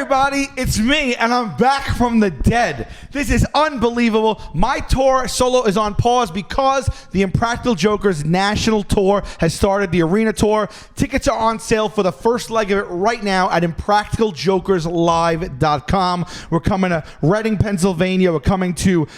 everybody, it's me, and I'm back from the dead. This is unbelievable. My tour solo is on pause because the Impractical Jokers National Tour has started, the arena tour. Tickets are on sale for the first leg of it right now at impracticaljokerslive.com. We're coming to Reading, Pennsylvania. We're coming to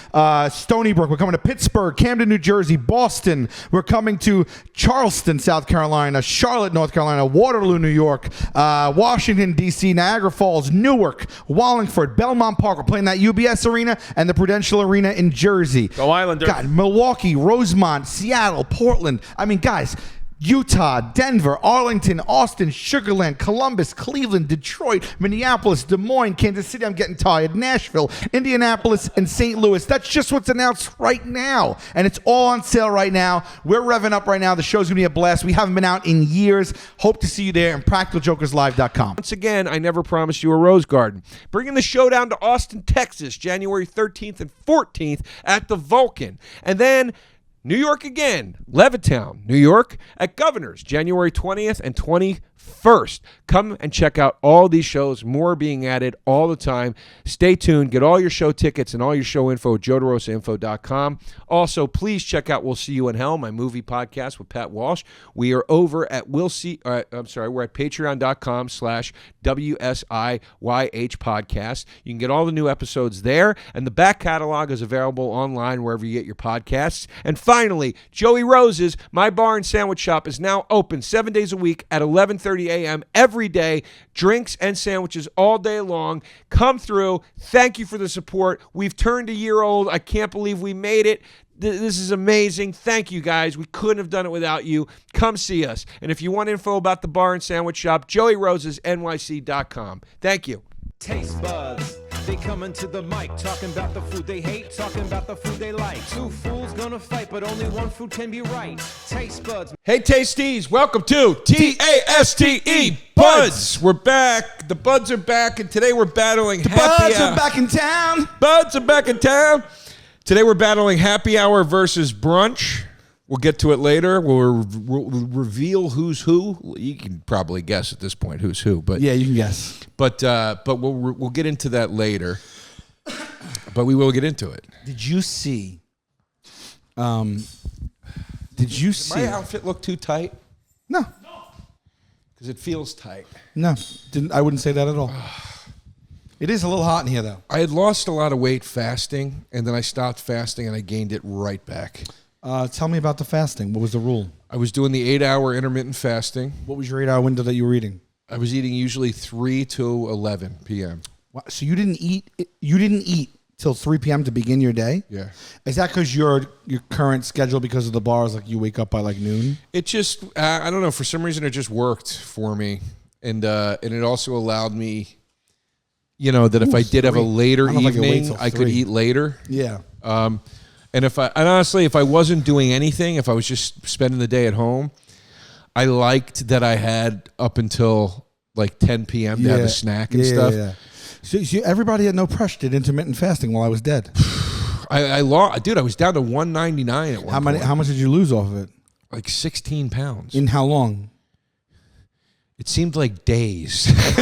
Stony Brook. We're coming to Pittsburgh, Camden, New Jersey, Boston. We're coming to Charleston, South Carolina, Charlotte, North Carolina, Waterloo, New York, Washington, D.C., Niagara Falls, Newark, Wallingford, Belmont Park. We're playing that UBS Arena and the Prudential Arena in Jersey. Go Islanders. God, Milwaukee, Rosemont, Seattle, Portland. I mean, guys, Utah, Denver, Arlington, Austin, Sugar Land, Columbus, Cleveland, Detroit, Minneapolis, Des Moines, Kansas City, I'm getting tired, Nashville, Indianapolis, and St. Louis. That's just what's announced right now. And it's all on sale right now. We're revving up right now. The show's going to be a blast. We haven't been out in years. Hope to see you there at practicaljokerslive.com. Once again, I never promised you a rose garden. Bringing the show down to Austin, Texas, January 13th and 14th at the Vulcan. And then New York again, Levittown, New York, at Governor's, January 20th and 21st. Come and check out all these shows, more being added all the time. Stay tuned. Get all your show tickets and all your show info at joederosainfo.com. Also, please check out We'll See You in Hell, my movie podcast with Pat Walsh. We are over at we're at patreon.com/WSIYH podcast. You can get all the new episodes there, and the back catalog is available online wherever you get your podcasts. And finally, Joey Rose's My Bar and Sandwich Shop is now open 7 days a week at 11:30 a.m. every day. Drinks and sandwiches all day long. Come through. Thank you for the support. We've turned a year old. I can't believe we made it. This is amazing. Thank you, guys. We couldn't have done it without you. Come see us. And if you want info about the bar and sandwich shop, joeyrosesnyc.com. Thank you. Taste buds, they coming to the mic, talking about the food they hate, talking about the food they like. Two fools gonna fight, but only one food can be right. Taste buds. Hey, Tasties, welcome to TASTE Buds. We're back. The Buds are back, and today we're battling Happy Hour. Buds are back in town. Buds are back in town. Today we're battling Happy Hour versus Brunch. We'll get to it later. We'll reveal who's who. You can probably guess at this point who's who, but Yeah, you can guess. But we'll get into that later. But we will get into it. Did you see? My outfit look too tight? No. Because it feels tight. No, I wouldn't say that at all. It is a little hot in here, though. I had lost a lot of weight fasting, and then I stopped fasting, and I gained it right back. Tell me about the fasting. What was the rule? I was doing the 8-hour intermittent fasting. What was your 8-hour window that you were eating? I was eating usually 3 to 11 p.m. Wow. So you didn't eat till 3 p.m. to begin your day? Yeah. Is that because your current schedule, because of the bars, like you wake up by like noon? It just, I don't know, for some reason it just worked for me. And it also allowed me, that if I did have a later evening, I could eat later. Yeah. And honestly, if I wasn't doing anything, if I was just spending the day at home, I liked that I had up until like 10 p.m. to have a snack and stuff. Yeah. So everybody had no pressure did intermittent fasting while I was dead. I lost, dude. I was down to 199 at one point. How much did you lose off of it? Like 16 pounds. In how long? It seemed like days. Have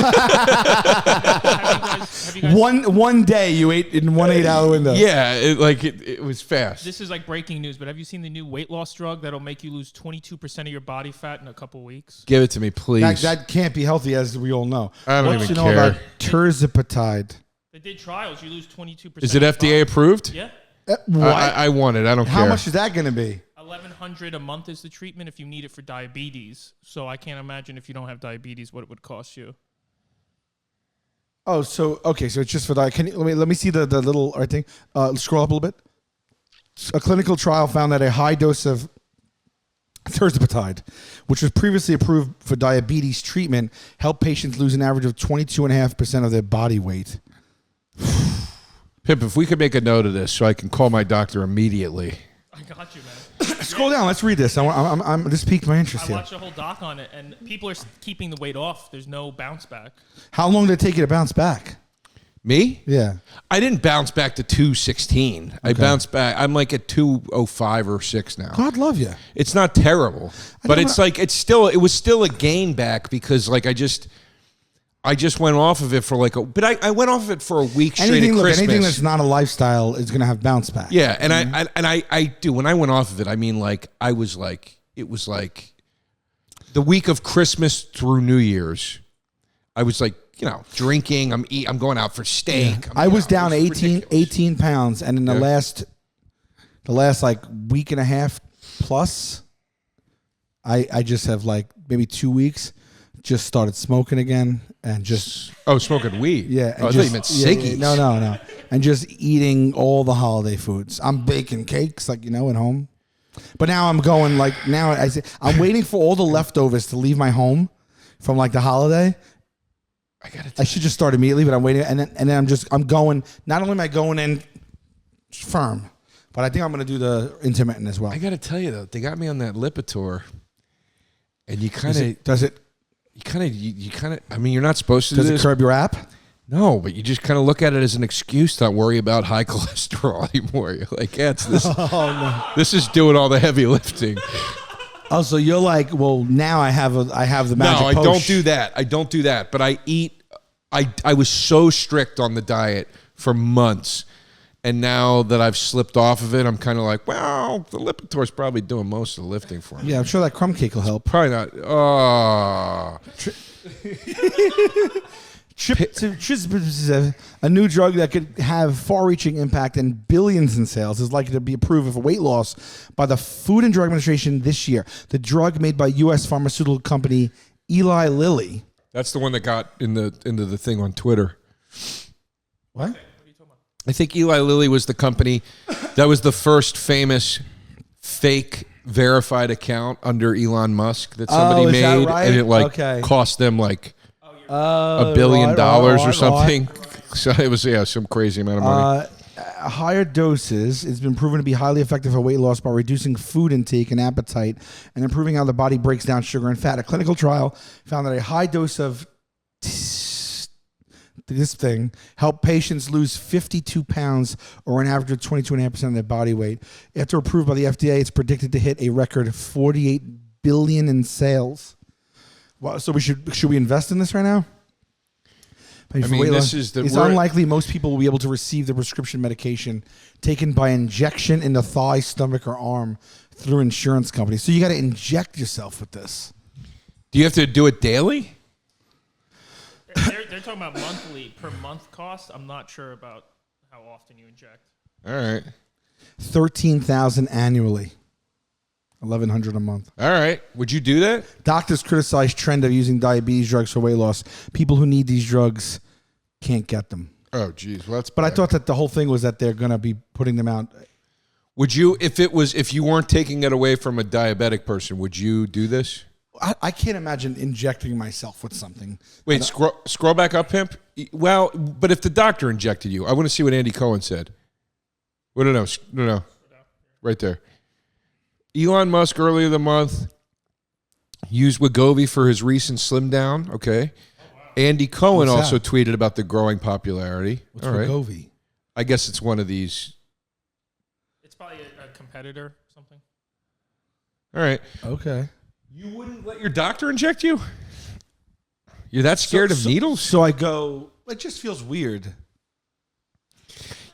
you guys, One day you ate in 1 8-hour window. Yeah, it was fast. this is like breaking news, but have you seen the new weight loss drug that'll make you lose 22% of your body fat in a couple weeks? Give it to me, please. That can't be healthy, as we all know. I don't What even you know care. about tirzepatide? They did trials. You lose 22%. Is it of your FDA body. approved? Yeah. What? I want it. I don't care. How much is that going to be? $1,100 a month is the treatment if you need it for diabetes. So I can't imagine if you don't have diabetes what it would cost you. Oh, so it's just for that. Let me see the little thing. Scroll up a little bit. A clinical trial found that a high dose of tirzepatide, which was previously approved for diabetes treatment, helped patients lose an average of 22.5% of their body weight. Pimp, if we could make a note of this so I can call my doctor immediately. I got you, man. Scroll down. Let's read this. This piqued my interest I here. watched a whole doc on it, and people are keeping the weight off. There's no bounce back. How long did it take you to bounce back? Me? Yeah. I didn't bounce back to 216. I bounced back. I'm like at 205 or 6 now. God love you. It's not terrible, but it's like it was still a gain back because like I just went off of it for but I went off of it for a week straight at Christmas. Anything that's not a lifestyle is going to have bounce back. Yeah, and I do. When I went off of it, I mean, it was like the week of Christmas through New Year's. I was drinking. I'm going out for steak. I was down 18 pounds, and in the last week and a half plus, I just have maybe 2 weeks just started smoking again and just smoking weed. Yeah, I thought you meant ciggies. No, and just eating all the holiday foods. I'm baking cakes at home, but now I'm going I'm waiting for all the leftovers to leave my home from the holiday. I should just start immediately, but I'm waiting, and then I'm going. Not only am I going in firm, but I think I'm going to do the intermittent as well. I got to tell you though, they got me on that Lipitor, and you kind of I mean, you're not supposed to do this. Does it curb your app? No, but you just kind of look at it as an excuse to not worry about high cholesterol anymore. You're like, yeah, it's this. This is doing all the heavy lifting. Oh, so you're well, now I have the magic No, I potion. don't do that. But I eat. I was so strict on the diet for months, and now that I've slipped off of it, I'm kind of well, the Lipitor's probably doing most of the lifting for me. Yeah, I'm sure that crumb cake will help. Probably not. Oh. A new drug that could have far-reaching impact and billions in sales is likely to be approved for weight loss by the Food and Drug Administration this year. The drug made by U.S. pharmaceutical company Eli Lilly. That's the one that got into the thing on Twitter. What? I think Eli Lilly was the company that was the first famous fake verified account under Elon Musk that somebody made, that right? and it cost them $1 billion or something. So it was some crazy amount of money. Higher doses, it's been proven to be highly effective for weight loss by reducing food intake and appetite and improving how the body breaks down sugar and fat. A clinical trial found that a high dose of this thing helped patients lose 52 pounds or an average of 22.5% of their body weight. After approved by the FDA, it's predicted to hit a record $48 billion in sales. Well, so should we invest in this right now? I mean, it's unlikely most people will be able to receive the prescription medication taken by injection in the thigh, stomach, or arm through insurance companies. So you got to inject yourself with this. Do you have to do it daily? They're talking about monthly per month cost. I'm not sure about how often you inject. All right. $13,000 annually. $1,100 a month. All right. Would you do that? Doctors criticize trend of using diabetes drugs for weight loss. People who need these drugs can't get them. Oh, geez. Well, that's but bad. I thought that the whole thing was that they're going to be putting them out. Would you, if you weren't taking it away from a diabetic person, would you do this? I can't imagine injecting myself with something. Wait, scroll back up, Pimp. Well, but if the doctor injected you, I want to see what Andy Cohen said. Well, no. Right there. Elon Musk earlier the month used Wegovy for his recent slim down. Okay. Oh, wow. Andy Cohen also tweeted about the growing popularity. What's Wegovy? I guess it's one of these. It's probably a competitor or something. All right. Okay. You wouldn't let your doctor inject you? You're that scared of needles? So I go, it just feels weird.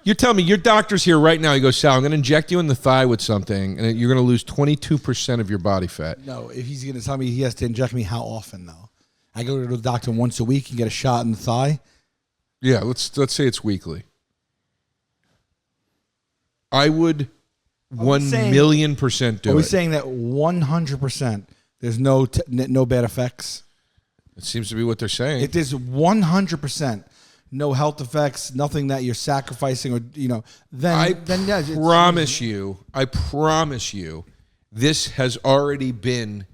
You're telling me your doctor's here right now. He goes, Sal, I'm going to inject you in the thigh with something, and you're going to lose 22% of your body fat. No, if he's going to tell me he has to inject me, how often, though? I go to the doctor once a week and get a shot in the thigh? Yeah, let's say it's weekly. I would 1,000,000% do it. Are we saying that 100% there's no bad effects? It seems to be what they're saying. If there's 100%. No health effects, nothing that you're sacrificing, or then I promise you, this has already been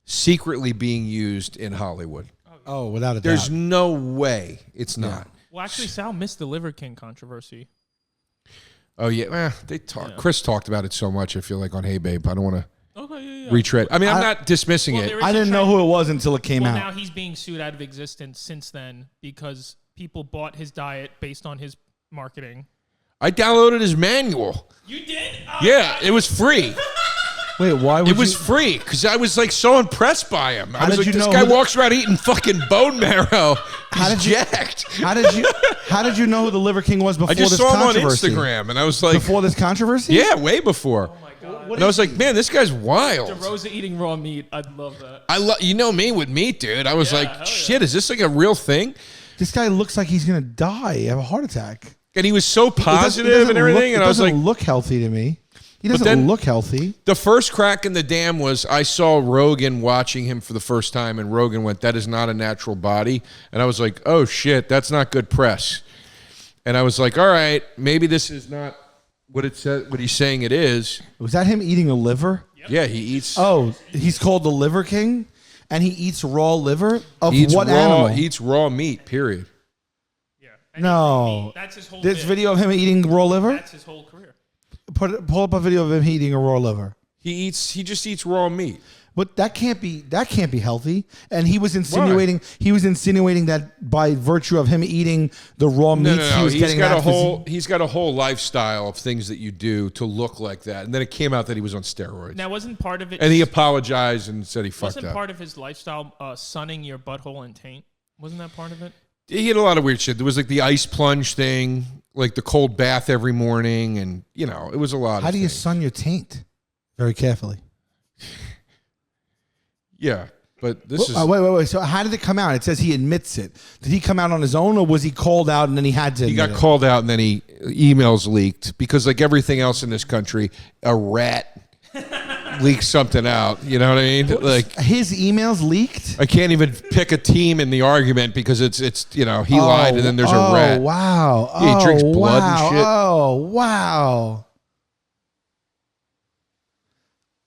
secretly being used in Hollywood. Oh, without a doubt. There's no way it's not. Well, actually, Sal missed the Liver King controversy. Oh yeah, they talk. Yeah. Chris talked about it so much. I feel like on Hey Babe, I don't want to retread. I mean, I'm not dismissing it. I didn't know who it was until it came out. Now he's being sued out of existence since then because people bought his diet based on his marketing. I downloaded his manual. You did? Yeah, it was free. Wait, why would It was you? free because I was like so impressed by him. I was did like, you this know guy who the- walks around eating fucking bone marrow. How He's did you- jacked. How did you know who the Liver King was before I just this saw him on controversy? Instagram, and I was like, Before this controversy? yeah, way before. Oh my god. And I was like, man, this guy's wild. DeRosa eating raw meat. I'd love that. You know me with meat, dude. I was Yeah, like, hell shit, is this like a real thing? This guy looks like he's gonna die, have a heart attack. And he was so It positive doesn't and everything, look, and I was it like, doesn't look healthy to me. He doesn't then- look healthy. the first crack in the dam was I saw Rogan watching him for the first time, and Rogan went, that is not a natural body. And I was like, oh shit, that's not good press. And I was like, all right, maybe this is not what it said, what he's saying it is. Was that him eating a liver? Yeah, he eats. Oh, he's called the Liver King, and he eats raw liver of he eats what raw, animal? He eats raw meat. Period. Yeah. No. That's his whole. This bit. video of him eating raw liver. That's his whole career. Pull up a video of him eating a raw liver. He just eats raw meat. But that can't be healthy. And he was insinuating that by virtue of him eating the raw meats, No. he was He's getting got that a whole. He's got a whole lifestyle of things that you do to look like that. And then it came out that he was on steroids. Now, wasn't part of it? And he apologized and said he fucked wasn't up. part of his lifestyle sunning your butthole and taint? Wasn't that part of it? He had a lot of weird shit. There was like the ice plunge thing, like the cold bath every morning, and it was a lot. How of do you things. sun your taint? Very carefully. Yeah, but this is Wait. So how did it come out? It says he admits it. Did he come out on his own, or was he called out and then he had to? he got admit it? called out, and then emails leaked because like everything else in this country, a rat leaks something out. You know what I mean? Like His emails leaked. I can't even pick a team in the argument because it's he lied, and then there's a rat. Wow. Yeah, he drinks blood and wow. shit. Oh wow.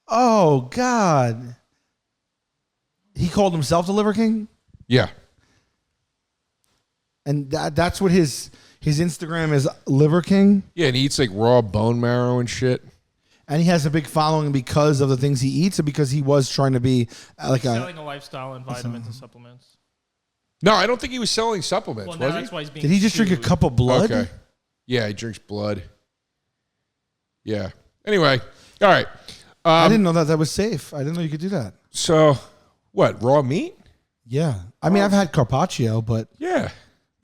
Oh God. He called himself the Liver King, Yeah. and that's what his Instagram is, Liver King, Yeah, and he eats like raw bone marrow and shit. and he has a big following because of the things he eats, or because he was trying to be like a. Selling a lifestyle and vitamins and supplements. No, I don't think he was selling supplements, Well, now was that's he? why he's being. Did he just drink a sued. cup of blood? Okay. Yeah, he drinks blood. Yeah. Anyway, all right. I didn't know that was safe. I didn't know you could do that. So, what? Raw meat? Yeah, I mean, I've had carpaccio, but Yeah.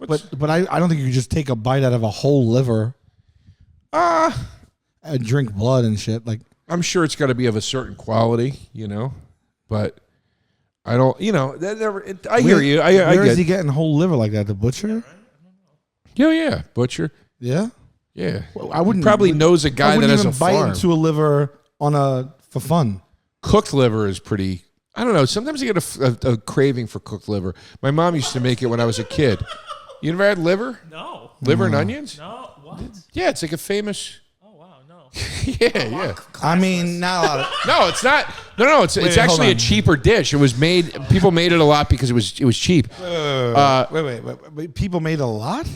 I don't think you could just take a bite out of a whole liver and drink blood and shit. Like, I'm sure it's got to be of a certain quality, but I don't. I hear you. I where get. is he getting whole liver like that? The butcher? Yeah, butcher. Yeah. Yeah. Well, I wouldn't Probably knows a I guy that wouldn't has a even bite farm. into a liver for fun. Cooked liver is pretty. I don't know. Sometimes you get a craving for cooked liver. My mom used to make it when I was a kid. You never had liver? No. Liver and onions? No. What? Yeah, it's like a famous. Oh wow. No. Yeah. I mean, not a lot of. No, it's not. No. It's Wait, actually a hold on. cheaper dish. It was made. People made it a lot because it was cheap. Wait. People made a lot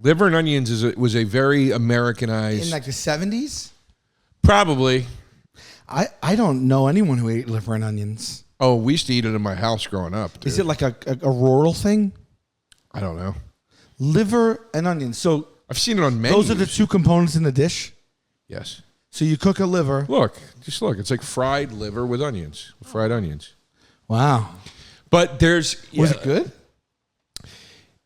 Liver and onions was a very Americanized. in like the 70s. Probably. I don't know anyone who ate liver and onions. Oh, we used to eat it in my house growing up. Dude. Is it like a rural thing? I don't know. Liver and onions. So I've seen it on menus. those are the two components in the dish. Yes. So you cook a liver. Just look. It's like fried liver with onions, fried onions. Wow. But there's. Was it good?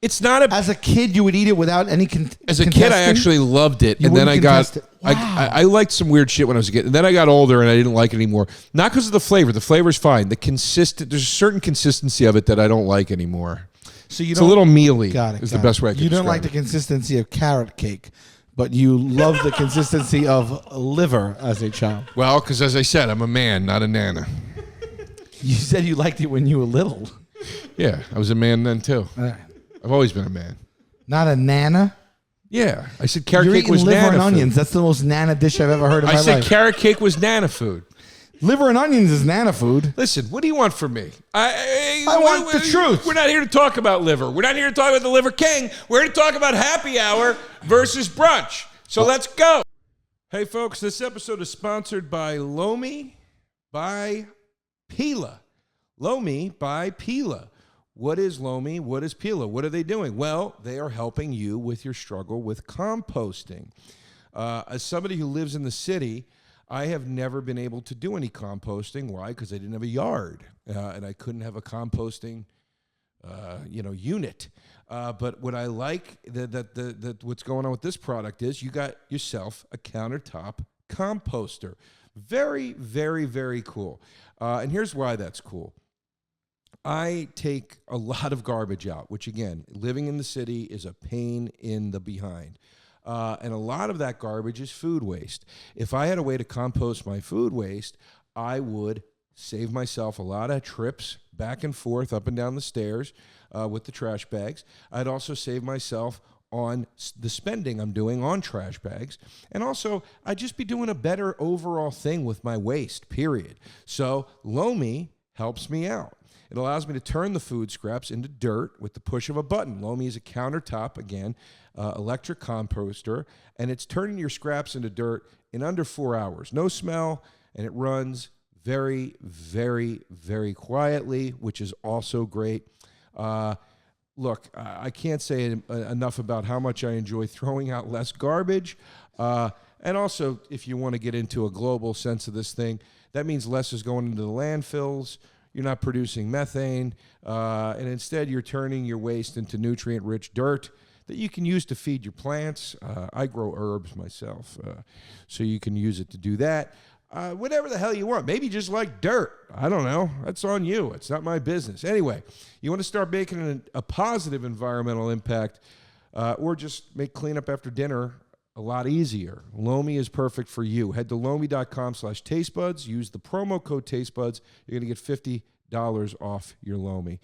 It's not a. As a kid, you would eat it without any. As a kid, I actually loved it, You and then I wouldn't got. contest it. Wow. I liked some weird shit when I was a kid, and then I got older and I didn't like it anymore. Not because of the flavor. The flavor's fine. There's a certain consistency of it that I don't like anymore. So you It's a little mealy. Got it. Is the best way I can You don't describe like the it. consistency of carrot cake, but you love the consistency of liver as a child. Well, because as I said, I'm a man, not a nana. You said you liked it when you were little. Yeah, I was a man then too. All right. I've always been a man. Not a nana. Yeah, I said carrot You're cake eating was liver nana and food. onions. That's the most nana dish I've ever heard in I my said life. carrot cake was nana food. Liver and onions is nana food. Listen, what do you want from me? I want the truth. We're not here to talk about liver. We're not here to talk about the Liver King. We're here to talk about happy hour versus brunch. So let's go. Hey, folks, this episode is sponsored by Lomi by Pila. Lomi by Pila. What is Lomi? What is Pila? What are they doing? Well, they are helping you with your struggle with composting. As somebody who lives in the city, I have never been able to do any composting. Why? Because I didn't have a yard, and I couldn't have a composting, unit. But what I like that what's going on with this product is you got yourself a countertop composter. Very, very, very cool. And here's why that's cool. I take a lot of garbage out, which again, living in the city is a pain in the behind. And a lot of that garbage is food waste. If I had a way to compost my food waste, I would save myself a lot of trips back and forth up and down the stairs with the trash bags. I'd also save myself on the spending I'm doing on trash bags. And also, I'd just be doing a better overall thing with my waste, period. So Lomi helps me out. It allows me to turn the food scraps into dirt with the push of a button. Lomi is a countertop, again, electric composter, and it's turning your scraps into dirt in under 4 hours. No smell, and it runs very, very, very quietly, which is also great. Look, I can't say enough about how much I enjoy throwing out less garbage. And also, if you want to get into a global sense of this thing, that means less is going into the landfills. You're not producing methane, and instead you're turning your waste into nutrient-rich dirt that you can use to feed your plants. I grow herbs myself, so you can use it to do that. Whatever the hell you want. Maybe just like dirt. I don't know. That's on you. It's not my business. Anyway, you want to start making a positive environmental impact, or just make cleanup after dinner a lot easier. Lomi is perfect for you. Head to lomi.com/tastebuds. Use the promo code tastebuds. You're going to get $50 off your Lomi.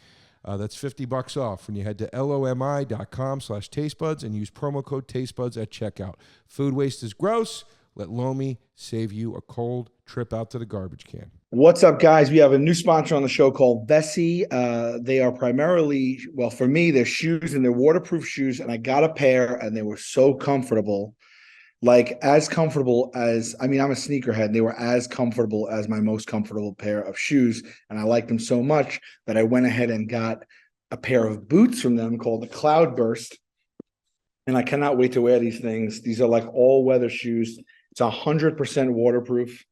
That's $50 off when you head to lomi.com/tastebuds and use promo code tastebuds at checkout. Food waste is gross. Let Lomi save you a cold trip out to the garbage can. What's up, guys? We have a new sponsor on the show called Vessi. They are primarily, well, for me, they're shoes and they're waterproof shoes. And I got a pair and they were so comfortable. Like as comfortable as, I'm a sneakerhead. And they were as comfortable as my most comfortable pair of shoes. And I liked them so much that I went ahead and got a pair of boots from them called the Cloudburst. And I cannot wait to wear these things. These are like all weather shoes. It's 100% waterproof.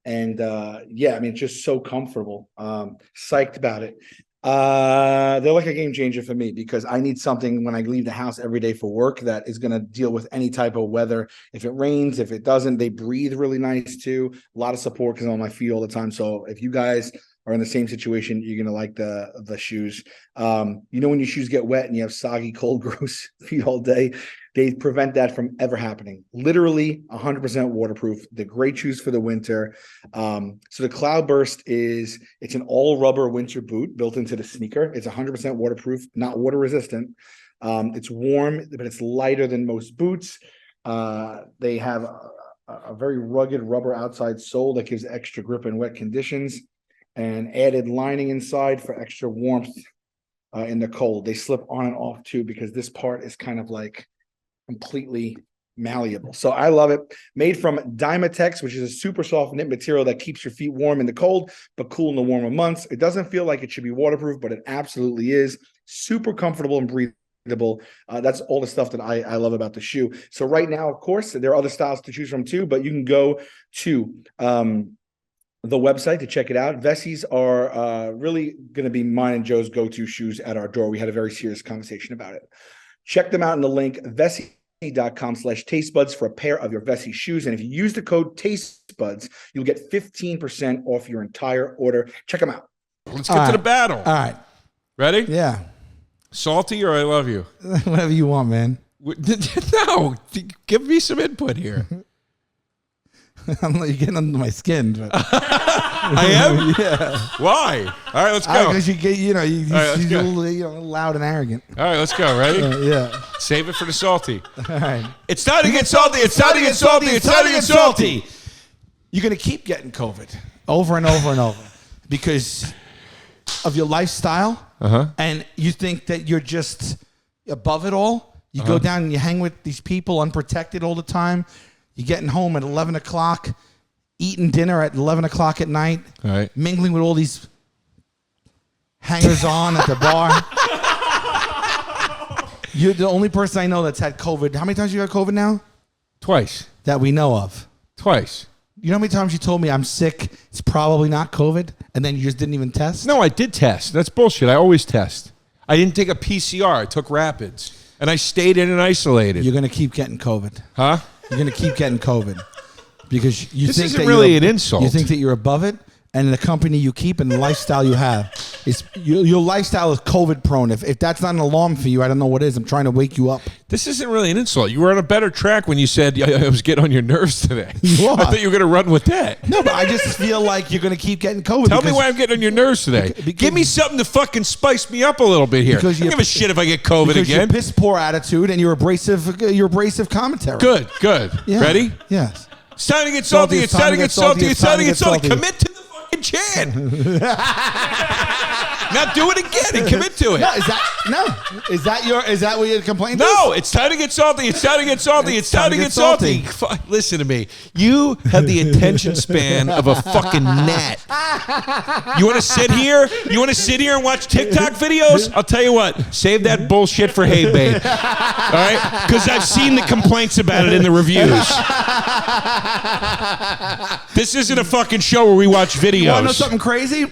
And it's just so comfortable. Psyched about it. They're like a game changer for me because I need something when I leave the house every day for work that is going to deal with any type of weather. If it rains, if it doesn't, they breathe really nice too. A lot of support because I'm on my feet all the time. So if you guys are in the same situation, you're going to like the shoes. When your shoes get wet and you have soggy, cold, gross feet all day, they prevent that from ever happening. Literally 100% waterproof. They're great shoes for the winter. So the Cloudburst it's an all rubber winter boot built into the sneaker. It's 100% waterproof, not water resistant. It's warm, but it's lighter than most boots. They have a very rugged rubber outside sole that gives extra grip in wet conditions, and added lining inside for extra warmth in the cold. They slip on and off too because this part is kind of like completely malleable. So I love it. Made from Dymatex, which is a super soft knit material that keeps your feet warm in the cold, but cool in the warmer months. It doesn't feel like it should be waterproof, but it absolutely is. Super comfortable and breathable. That's all the stuff that I love about the shoe. So right now, of course, there are other styles to choose from too, but you can go to the website to check it out. Vessis are really going to be mine and Joe's go-to shoes at our door. We had a very serious conversation about it. Check them out in the link, vessi.com/tastebuds for a pair of your Vessi shoes. And if you use the code tastebuds, you'll get 15% off your entire order. Check them out. Let's get to the battle. All right. Ready? Yeah. Salty or I love you? Whatever you want, man. No, give me some input here. You're getting under my skin. But. I am? Yeah. Why? All right, let's go. Because you get, you're right, a little loud and arrogant. All right, let's go. Ready? Yeah. Save it for the salty. All right. It's time to get salty. It's time to get salty. It's time to get salty. You're going to keep getting COVID over and over and over because of your lifestyle. And you think that you're just above it all. You go down and you hang with these people unprotected all the time. You're getting home at 11 o'clock, eating dinner at 11 o'clock at night, right, mingling with all these hangers-on at the bar. You're the only person I know that's had COVID. How many times you had COVID now? Twice. That we know of. Twice. You know how many times you told me I'm sick? It's probably not COVID, and then you just didn't even test? No, I did test. That's bullshit. I always test. I didn't take a PCR. I took rapids. And I stayed in and isolated. You're going to keep getting COVID. Huh? You're going to keep getting COVID. Because you This think isn't that really you're, an insult. You think that you're above it, and the company you keep and the lifestyle you have. Your lifestyle is COVID prone. If that's not an alarm for you, I don't know what is. I'm trying to wake you up. This isn't really an insult. You were on a better track when you said I was getting on your nerves today. You are. I thought you were going to run with that. No, but I just feel like you're going to keep getting COVID. Tell me why I'm getting on your nerves today. Give me something to fucking spice me up a little bit here. I Because don't give a shit if I get COVID because again. your piss poor attitude and your abrasive commentary. Good. Yeah. Ready? Yes. It's time to get salty. It's time to get salty. It's time to get salty. Commit to the fucking chant. Now do it again and commit to it. Is that what your complaint is? No, it's time to get salty. It's time to get salty. It's time to get salty. Listen to me. You have the attention span of a fucking gnat. You want to sit here? You want to sit here and watch TikTok videos? I'll tell you what. Save that bullshit for Hey Babe. All right? Because I've seen the complaints about it in the reviews. This isn't a fucking show where we watch videos. You want to know something crazy?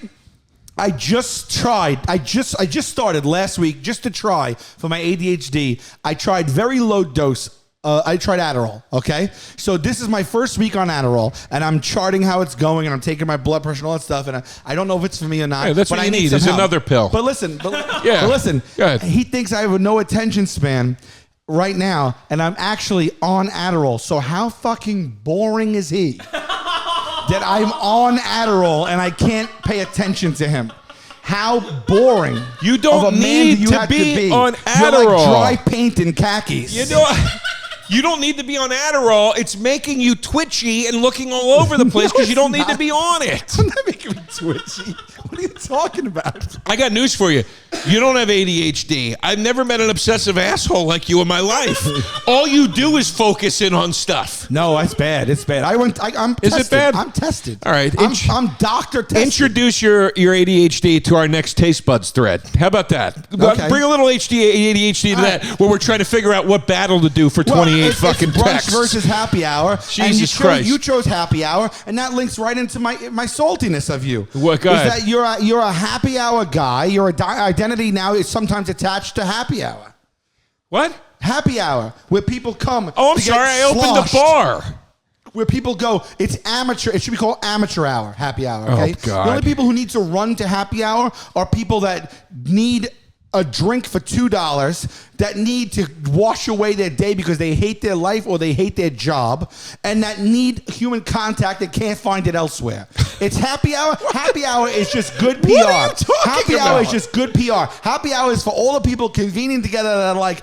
I just started last week just to try for my ADHD. I tried very low dose. I tried Adderall, okay? So this is my first week on Adderall, and I'm charting how it's going, and I'm taking my blood pressure and all that stuff, and I don't know if it's for me or not. Hey, that's but what I you need some is help. another pill. But listen, Go ahead. he thinks I have no attention span right now, and I'm actually on Adderall. So how fucking boring is he? That I'm on Adderall and I can't pay attention to him. How boring. You don't of a man need do you to have be on You're Adderall. like dry paint in khakis. You know, you don't need to be on Adderall. It's making you twitchy and looking all over the place because you don't need to be on it. I'm not making me twitchy. What are you talking about? I got news for you. You don't have ADHD. I've never met an obsessive asshole like you in my life. All you do is focus in on stuff. No, it's bad. It's bad. I'm Is tested. it bad? I'm tested. All right. I'm doctor tested. Introduce your ADHD to our next taste buds thread. How about that? Okay. Bring a little ADHD to that where we're trying to figure out what battle to do for 28 fucking it's brunch texts. versus happy hour. Jesus Christ. You chose happy hour, and that links right into my saltiness of you. What, go ahead. Is that you're a happy hour guy. Your identity now is sometimes attached to happy hour. What? Happy hour, where people come. Oh, I'm to get sorry. I opened sloshed. a bar. Where people go, it's amateur. It should be called amateur hour, happy hour. Okay. Oh, God. The only people who need to run to happy hour are people that need a drink for $2, that need to wash away their day because they hate their life or they hate their job, and that need human contact and can't find it elsewhere. It's happy hour. Happy hour is just good PR. What are you talking happy about? hour is just good PR. Happy hour is for all the people convening together that are like,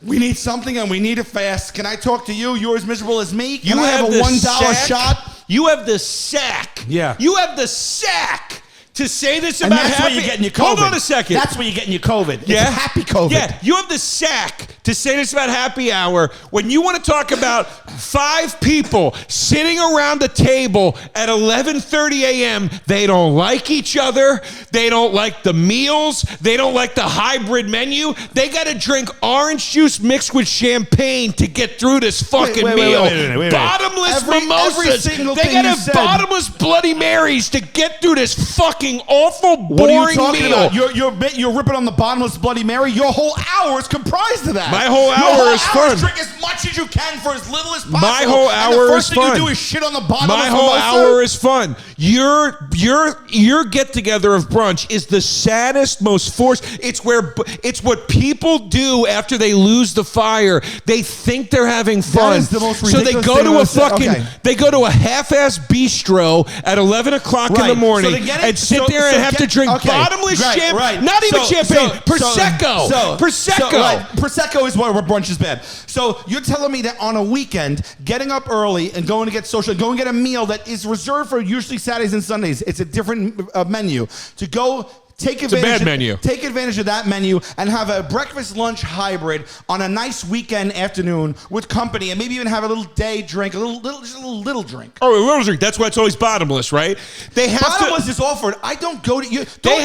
we need something and we need it fast. Can I talk to you? You're as miserable as me. Can I have a $1 sack. shot? You have the sack. Yeah. You have the sack to say this And about that's happy. where you're getting your COVID. Hold on a second. That's where you're getting your COVID. Yeah? It's happy COVID. Yeah, you have the sack to say this about happy hour when you want to talk about 5 people sitting around a table at 11:30 a.m. They don't like each other. They don't like the meals. They don't like the hybrid menu. They got to drink orange juice mixed with champagne to get through this fucking meal. Wait. Bottomless Every mimosas. single They thing got to you have said. bottomless Bloody Marys to get through this fucking awful, boring What are you talking meal. about? You're ripping on the bottomless Bloody Mary. Your whole hour is comprised of that. My whole Your hour whole is hour fun. Drink as much as you can for as little as possible. My whole and hour the first is thing fun. you do is shit on the bottom My of whole mimosa. hour is fun. Your get together of brunch is the saddest, most forced. It's what people do after they lose the fire. They think they're having fun, is the most so they ridiculous go thing to I've a ever said. fucking Okay. they go to a half-ass bistro at 11 o'clock in the Right. morning So to get it- and sit so- there so and have to get- drink okay. bottomless Right, champagne. right. Not even champagne. Prosecco. Prosecco. Right. Prosecco is where brunch is bad. So you're telling me that on a weekend, getting up early and going to get social, going to get a meal that is reserved for usually Saturdays and Sundays, it's a different menu, to go take a advantage. bad menu. Take advantage of that menu and have a breakfast lunch hybrid on a nice weekend afternoon with company, and maybe even have a little day drink, just a little drink. Oh, a little drink. That's why it's always bottomless, right? They have Bottomless to. is offered. I don't go to you. Don't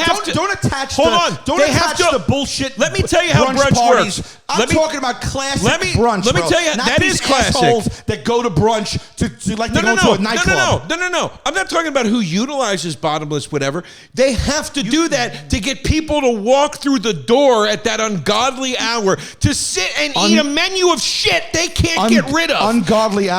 attach. Hold on. Don't They attach have to- the bullshit. Let me tell you how brunch parties. works. I'm talking about classic brunch. Let me bro. tell you, Not that these is classic. assholes that go to brunch to like to go to a nightclub. No. I'm not talking about who utilizes bottomless, whatever. They have to do that to get people to walk through the door at that ungodly hour to sit and eat a menu of shit they can't get rid of. Ungodly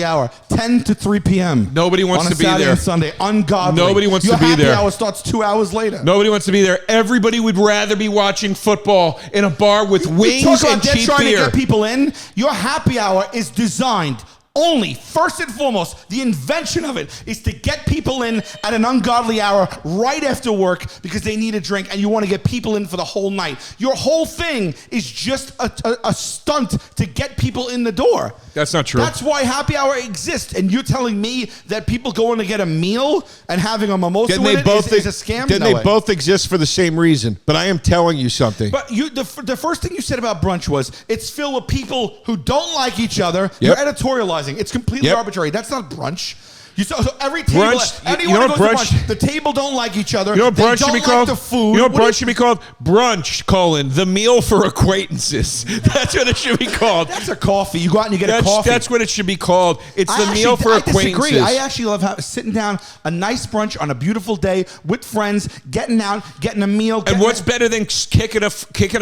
hour. 10 to 3 p.m. Nobody wants on to be Saturday there. And Sunday, ungodly. Nobody wants Your to be happy there. hour starts 2 hours later. Nobody wants to be there. Everybody would rather be watching football in a bar with You wings talk about and they're cheap trying beer. to get people in. Your happy hour is designed only, first and foremost, the invention of it is to get people in at an ungodly hour right after work because they need a drink, and you want to get people in for the whole night. Your whole thing is just a stunt to get people in the door. That's not true. That's why happy hour exists, and you're telling me that people going to get a meal and having a mimosa with it is a scam? Then No they way. both exist for the same reason. But I am telling you something. But the first thing you said about brunch was it's filled with people who don't like each other. You're editorializing. It's completely arbitrary. That's not brunch. So every table, Brunch- anyone you know who what goes to brunch- brunch, the table don't like each other. You know what they brunch don't should be like called? the food. You know what What brunch is- should be called? Brunch, the meal for acquaintances. That's what it should be called. That's a coffee. You go out and you get a coffee. That's what it should be called. It's the I meal actually- for I acquaintances. disagree. I actually love sitting down a nice brunch on a beautiful day with friends, getting out, getting a meal. And what's better than kicking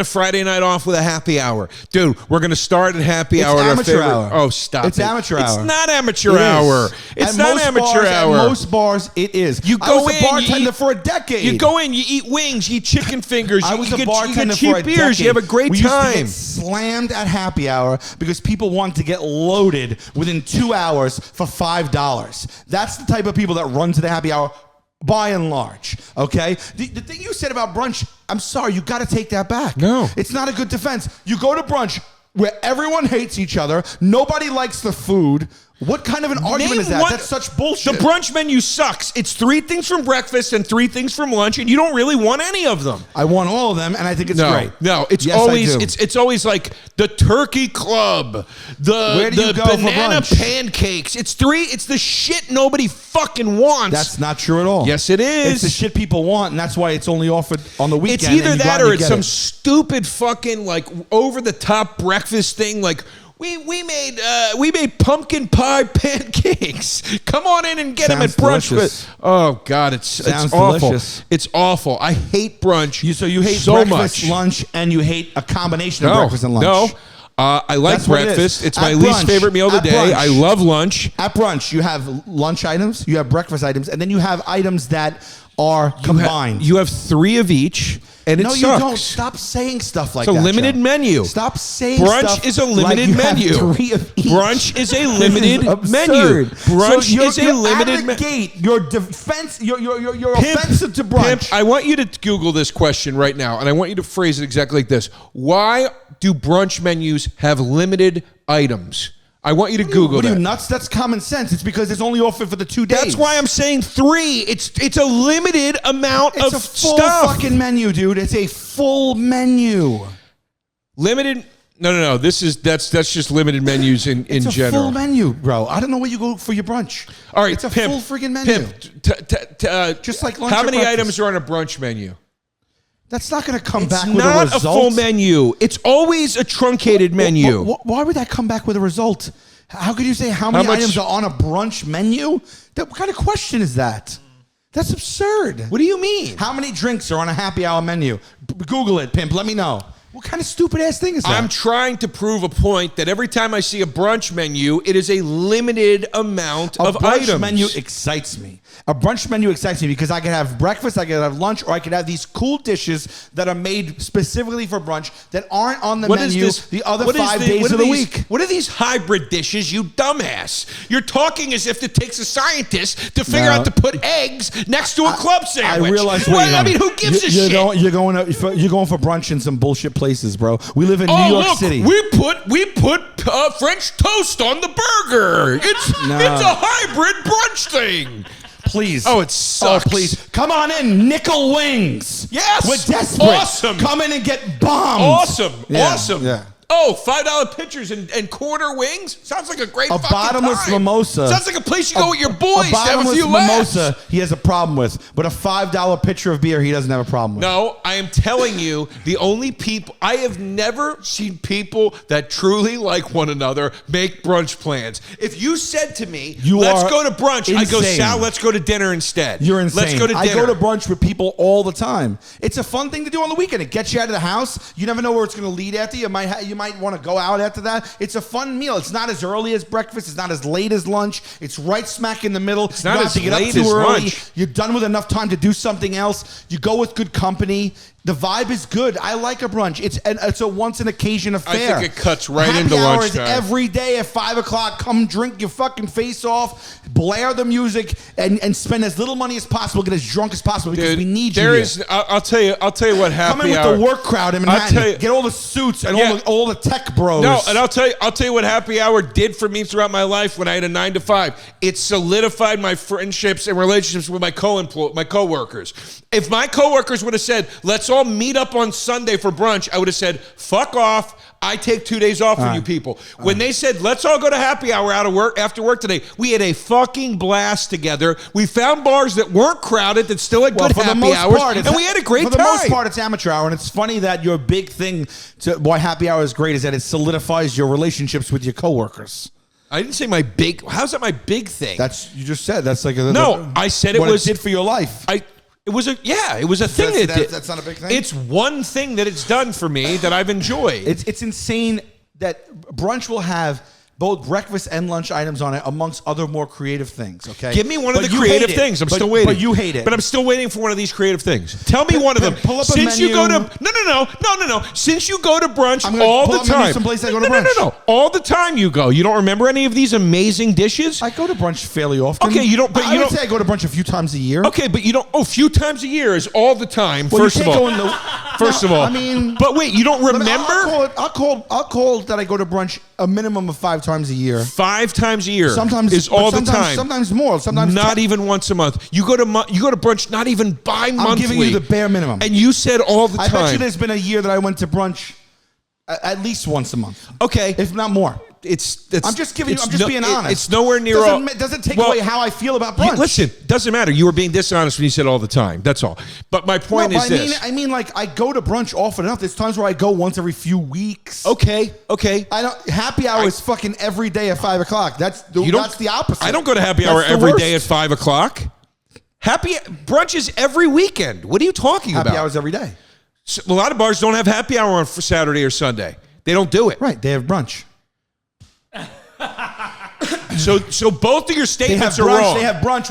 a Friday night off with a happy hour? Dude, we're going to start at happy It's hour. at our amateur favorite- hour. Oh, stop It's it. amateur It's hour. not amateur It is. hour. It's At not most amateur bars, hour. At most bars, it is. You I go was in, a you bartender eat- for a decade. You go in, you eat wings, you eat chicken fingers, I you was get a bartender cheap for a beers, decade. you have a great we used to time. get slammed at happy hour because people want to get loaded within 2 hours for $5. That's the type of people that run to the happy hour. By and large, okay? The thing you said about brunch, I'm sorry, you got to take that back. No. It's not a good defense. You go to brunch where everyone hates each other, nobody likes the food. What kind of an argument is that? That's such bullshit. The brunch menu sucks. It's 3 things from breakfast and 3 things from lunch, and you don't really want any of them. I want all of them, and I think it's great. No, it's Yes, I always do. it's always like the turkey club, Where do you the go for banana brunch? pancakes. It's the shit nobody fucking wants. That's not true at all. Yes, it is. It's the shit people want, and that's why it's only offered on the weekend. It's either and you go that out and or you it's get some it. stupid fucking like over the top breakfast thing like we made pumpkin pie pancakes. Come on in and get them at Sounds brunch. delicious. Oh God, it's Sounds awful. delicious. It's awful. I hate brunch. So you hate so breakfast, much. lunch, and you hate a combination of No, breakfast and lunch. no. I like That's what it is. breakfast. It's At my least brunch- favorite meal of the at day. brunch- I love lunch. At brunch, you have lunch items, you have breakfast items, and then you have items that are combined. You have 3 of each, and it no, sucks. you don't. Stop saying stuff like It's that. a limited Joe. menu. Stop saying Brunch stuff is a like limited you have menu. 3 of each. Brunch is a This limited is menu. absurd. Brunch So you're is a limited out of the gate. Your defense. You're offensive to brunch. Pimp, I want you to Google this question right now, and I want you to phrase it exactly like this. Why do brunch menus have limited items? I want you to Google What are that. you nuts? That's common sense. It's because it's only offered for the 2 days. That's why I'm saying 3. It's a limited amount It's of a full stuff. fucking menu, dude. It's a full menu. Limited. No. That's just limited menus in It's a general. full menu, bro. I don't know where you go for your brunch. All right, it's a Pimp, full friggin' menu. Pimp, Just like lunch how or many breakfast. items are on a brunch menu? That's not going to come It's back with a not result. a full menu. It's always a truncated menu. Why would that come back with a result? How could you say how many much- items are on a brunch menu? What kind of question is that? That's absurd. What do you mean? How many drinks are on a happy hour menu? Google it, Pimp. Let me know. What kind of stupid ass thing is that? I'm trying to prove a point that every time I see a brunch menu, it is a limited amount of brunch items. menu excites me. A brunch menu excites me because I could have breakfast, I could have lunch, or I could have these cool dishes that are made specifically for brunch that aren't on the menu the other 5 days of the week. What are these hybrid dishes, you dumbass? You're talking as if it takes a scientist to figure out to put eggs next to a club sandwich. I realize what Well, you're I mean, doing. who gives a You're shit? You're going for brunch in some bullshit places, bro. We live in New Oh, York look, City. we put French toast on the burger. It's a hybrid brunch thing. please. Oh, it sucks. Oh, please. Come on in, nickel wings. Yes. We're desperate. Awesome. Come in and get bombed. Awesome. Yeah, Awesome. yeah. Oh, $5 pitchers and quarter wings? Sounds like a great A fucking bottomless time. mimosa. Sounds like a place you go with your boys A to have a bottomless few laughs. mimosa he has a problem with, but a $5 pitcher of beer he doesn't have a problem with. No, I am telling you, the only people, I have never seen people that truly like one another make brunch plans. If you said to me, let's go to brunch, I go, insane. Sal, let's go to dinner instead. You're insane. Let's go to dinner. I go to brunch with people all the time. It's a fun thing to do on the weekend. It gets you out of the house. You never know where it's going to lead after. You might want to go out after that. It's a fun meal. It's not as early as breakfast. It's not as late as lunch. It's right smack in the middle. It's not you don't as have to get late up too as early. lunch. You're done with enough time to do something else. You go with good company. The vibe is good. I like a brunch. It's a once an occasion affair. I think it cuts right Happy into hour is lunchtime. every day at 5 o'clock. Come drink your fucking face off, blare the music, and spend as little money as possible. Get as drunk as possible because Dude, we need you. there here. is. I'll tell you what happy Come in with hour. the work crowd in I'll Manhattan. tell you- Get all the suits and Yeah. all the tech bros. No, and I'll tell you what happy hour did for me throughout my life when I had a 9 to 5. It solidified my friendships and relationships with my coworkers. If my coworkers would have said, "Let's all meet up on Sunday for brunch," I would have said, "Fuck off. I take 2 days off from you people." When they said, "Let's all go to happy hour after work today," we had a fucking blast together. We found bars that weren't crowded that still had good happy hours, and we had a great time. For the most part, it's amateur hour, and it's funny that your big thing to why happy hour is great is that it solidifies your relationships with your coworkers. I didn't say my big. How's that my big thing? You just said that's like a No, I said it what was- it did for your life. It was a thing that it did. That's not a big thing? It's one thing that it's done for me that I've enjoyed. It's insane that brunch will have both breakfast and lunch items on it, amongst other more creative things. Okay, Give me one of But the you creative hate it. things. I'm But- still waiting. But you hate it. But I'm still waiting for one of these creative things. Tell me one of them. Pull up a Since you go to menu. no. Since you go to brunch I'm gonna all pull the up menu time. someplace I go to no, brunch. no. All the time you go. You don't remember any of these amazing dishes? I go to brunch fairly often. Okay, you don't- but I you would don't- say I go to brunch a few times a year. Okay, but you don't. Oh, a few times a year is all the time. Well, you first of can't all, go in the- first No, of all, I mean- but wait, you don't Let me- remember? I'll call that I go to brunch a minimum of 5 times a year. 5 times a year. Sometimes is but all the sometimes- time. Sometimes more. Sometimes Not even once a month. You go to brunch not even bi-monthly. I'm giving you the bare minimum. And you said all the I time. bet you there's been a year that I went to brunch at least once a month, Okay. if not more. I'm just giving you. I'm just being honest. It's nowhere near all. Doesn't take Well, away how I feel about brunch. Listen, doesn't matter. You were being dishonest when you said all the time. That's all. But my point No, is but this. I mean, like I go to brunch often enough. There's times where I go once every few weeks. Okay. I don't. Happy hour is fucking every day at 5 o'clock. That's the opposite. I don't go to happy That's hour the every worst. day at 5 o'clock. Brunch is every weekend. What are you talking Happy about? hours every day. A lot of bars don't have happy hour on Saturday or Sunday. They don't do it. Right. They have brunch. So both of your They have statements are brunch. wrong. They have brunch,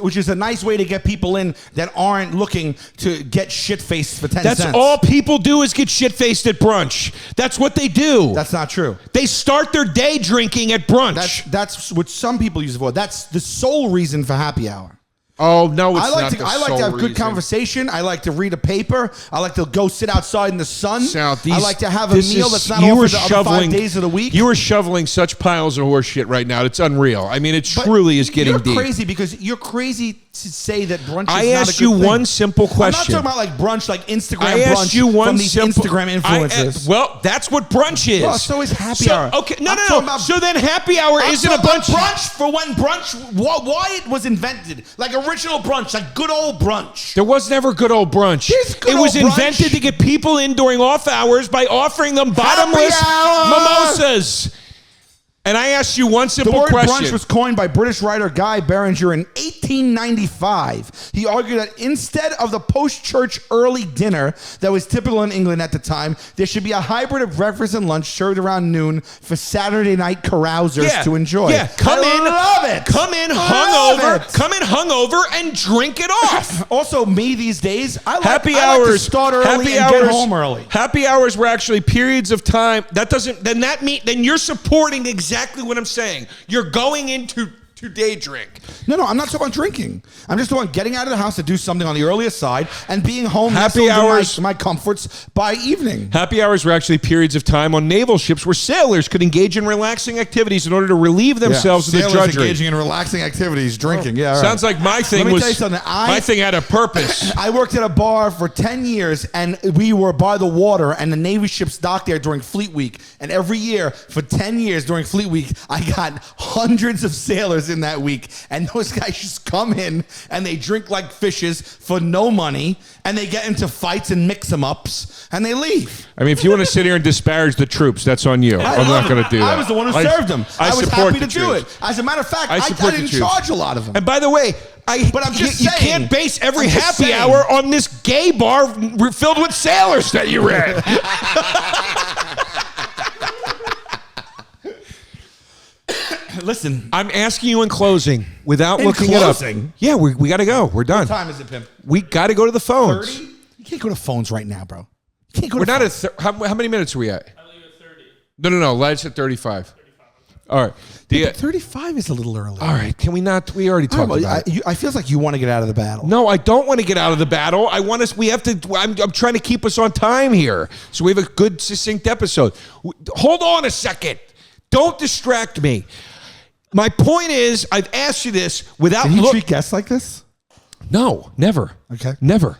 which is a nice way to get people in that aren't looking to get shit faced for 10 That's cents. all people do is get shit faced at brunch. That's what they do. That's not true. They start their day drinking at brunch. That's what some people use it for. That's the sole reason for happy hour. Oh no, it's I like not to the I like sole to have good reason. conversation. I like to read a paper. I like to go sit outside in the sun. Sal, I like to have a meal that's not you offered were the other 5 days of the week. You are shoveling such piles of horse shit right now. It's unreal. I mean, it But truly is getting you're deep. crazy because you're crazy to say that brunch is I not a asked good you thing. one simple question. I'm not talking about like brunch, like Instagram I asked brunch you one from these simple Instagram influencers. well, that's what brunch is. Well, so is happy hour. Okay, no. I'm talking about- So then happy hour I'm isn't a talking about bunch. brunch for when brunch, why it was invented, like original brunch, like good old brunch. There was never good old brunch. There's good It was old brunch. invented to get people in during off hours by offering them bottomless hour. mimosas. And I asked you one The simple word question. brunch was coined by British writer Guy Beringer in 1895. He argued that instead of the post-church early dinner that was typical in England at the time, there should be a hybrid of breakfast and lunch served around noon for Saturday night carousers to enjoy. Yeah, come in, love it. Come in Love hungover. it. Come in hungover and drink it off. Also, me these days, I like Hours. to start early and get home early. Happy hours were actually periods of time. That doesn't. Then you're supporting exactly what I'm saying. You're going into to day drink. No, I'm not talking about drinking. I'm just talking about getting out of the house to do something on the earlier side and being home. Happy hours. My comforts by evening. Happy hours were actually periods of time on naval ships where sailors could engage in relaxing activities in order to relieve themselves of the Sailors drudgery. engaging in relaxing activities, drinking. Yeah, all right. Sounds like my thing Let me was. tell you something. My thing had a purpose. I worked at a bar for 10 years, and we were by the water, and the Navy ships docked there during Fleet Week. And every year, for 10 years during Fleet Week, I got hundreds of sailors in that week. And those guys just come in, and they drink like fishes for no money, and they get into fights and mix-em-ups, and they leave. I mean, if you want to sit here and disparage the troops, that's on you. I'm not going to do that. I was the one who served them. I was support happy to the do troops. it. As a matter of fact, I I support the didn't troops. charge a lot of them. And by the way, But I'm just you saying. can't base every I'm just happy saying. hour on this gay bar filled with sailors that you ran. Listen, I'm asking you in closing, without In looking closing? it up. Yeah, we got to go. We're done. what time is it, Pimp? We got to go to the phones. 30? You can't go to phones right now, bro. You can't go We're to not phones. at. How many minutes are we at? I leave at 30. No. Let's at 35. All right. But 35 is a little early. All right. Can we not? We already talked about it. I feels like you want to get out of the battle. No, I don't want to get out of the battle. I want us. We have to. I'm trying to keep us on time here, so we have a good, succinct episode. Hold on a second. Don't distract me. My point is, I've asked you this without. Did you treat guests like this? No, never. Okay. Never.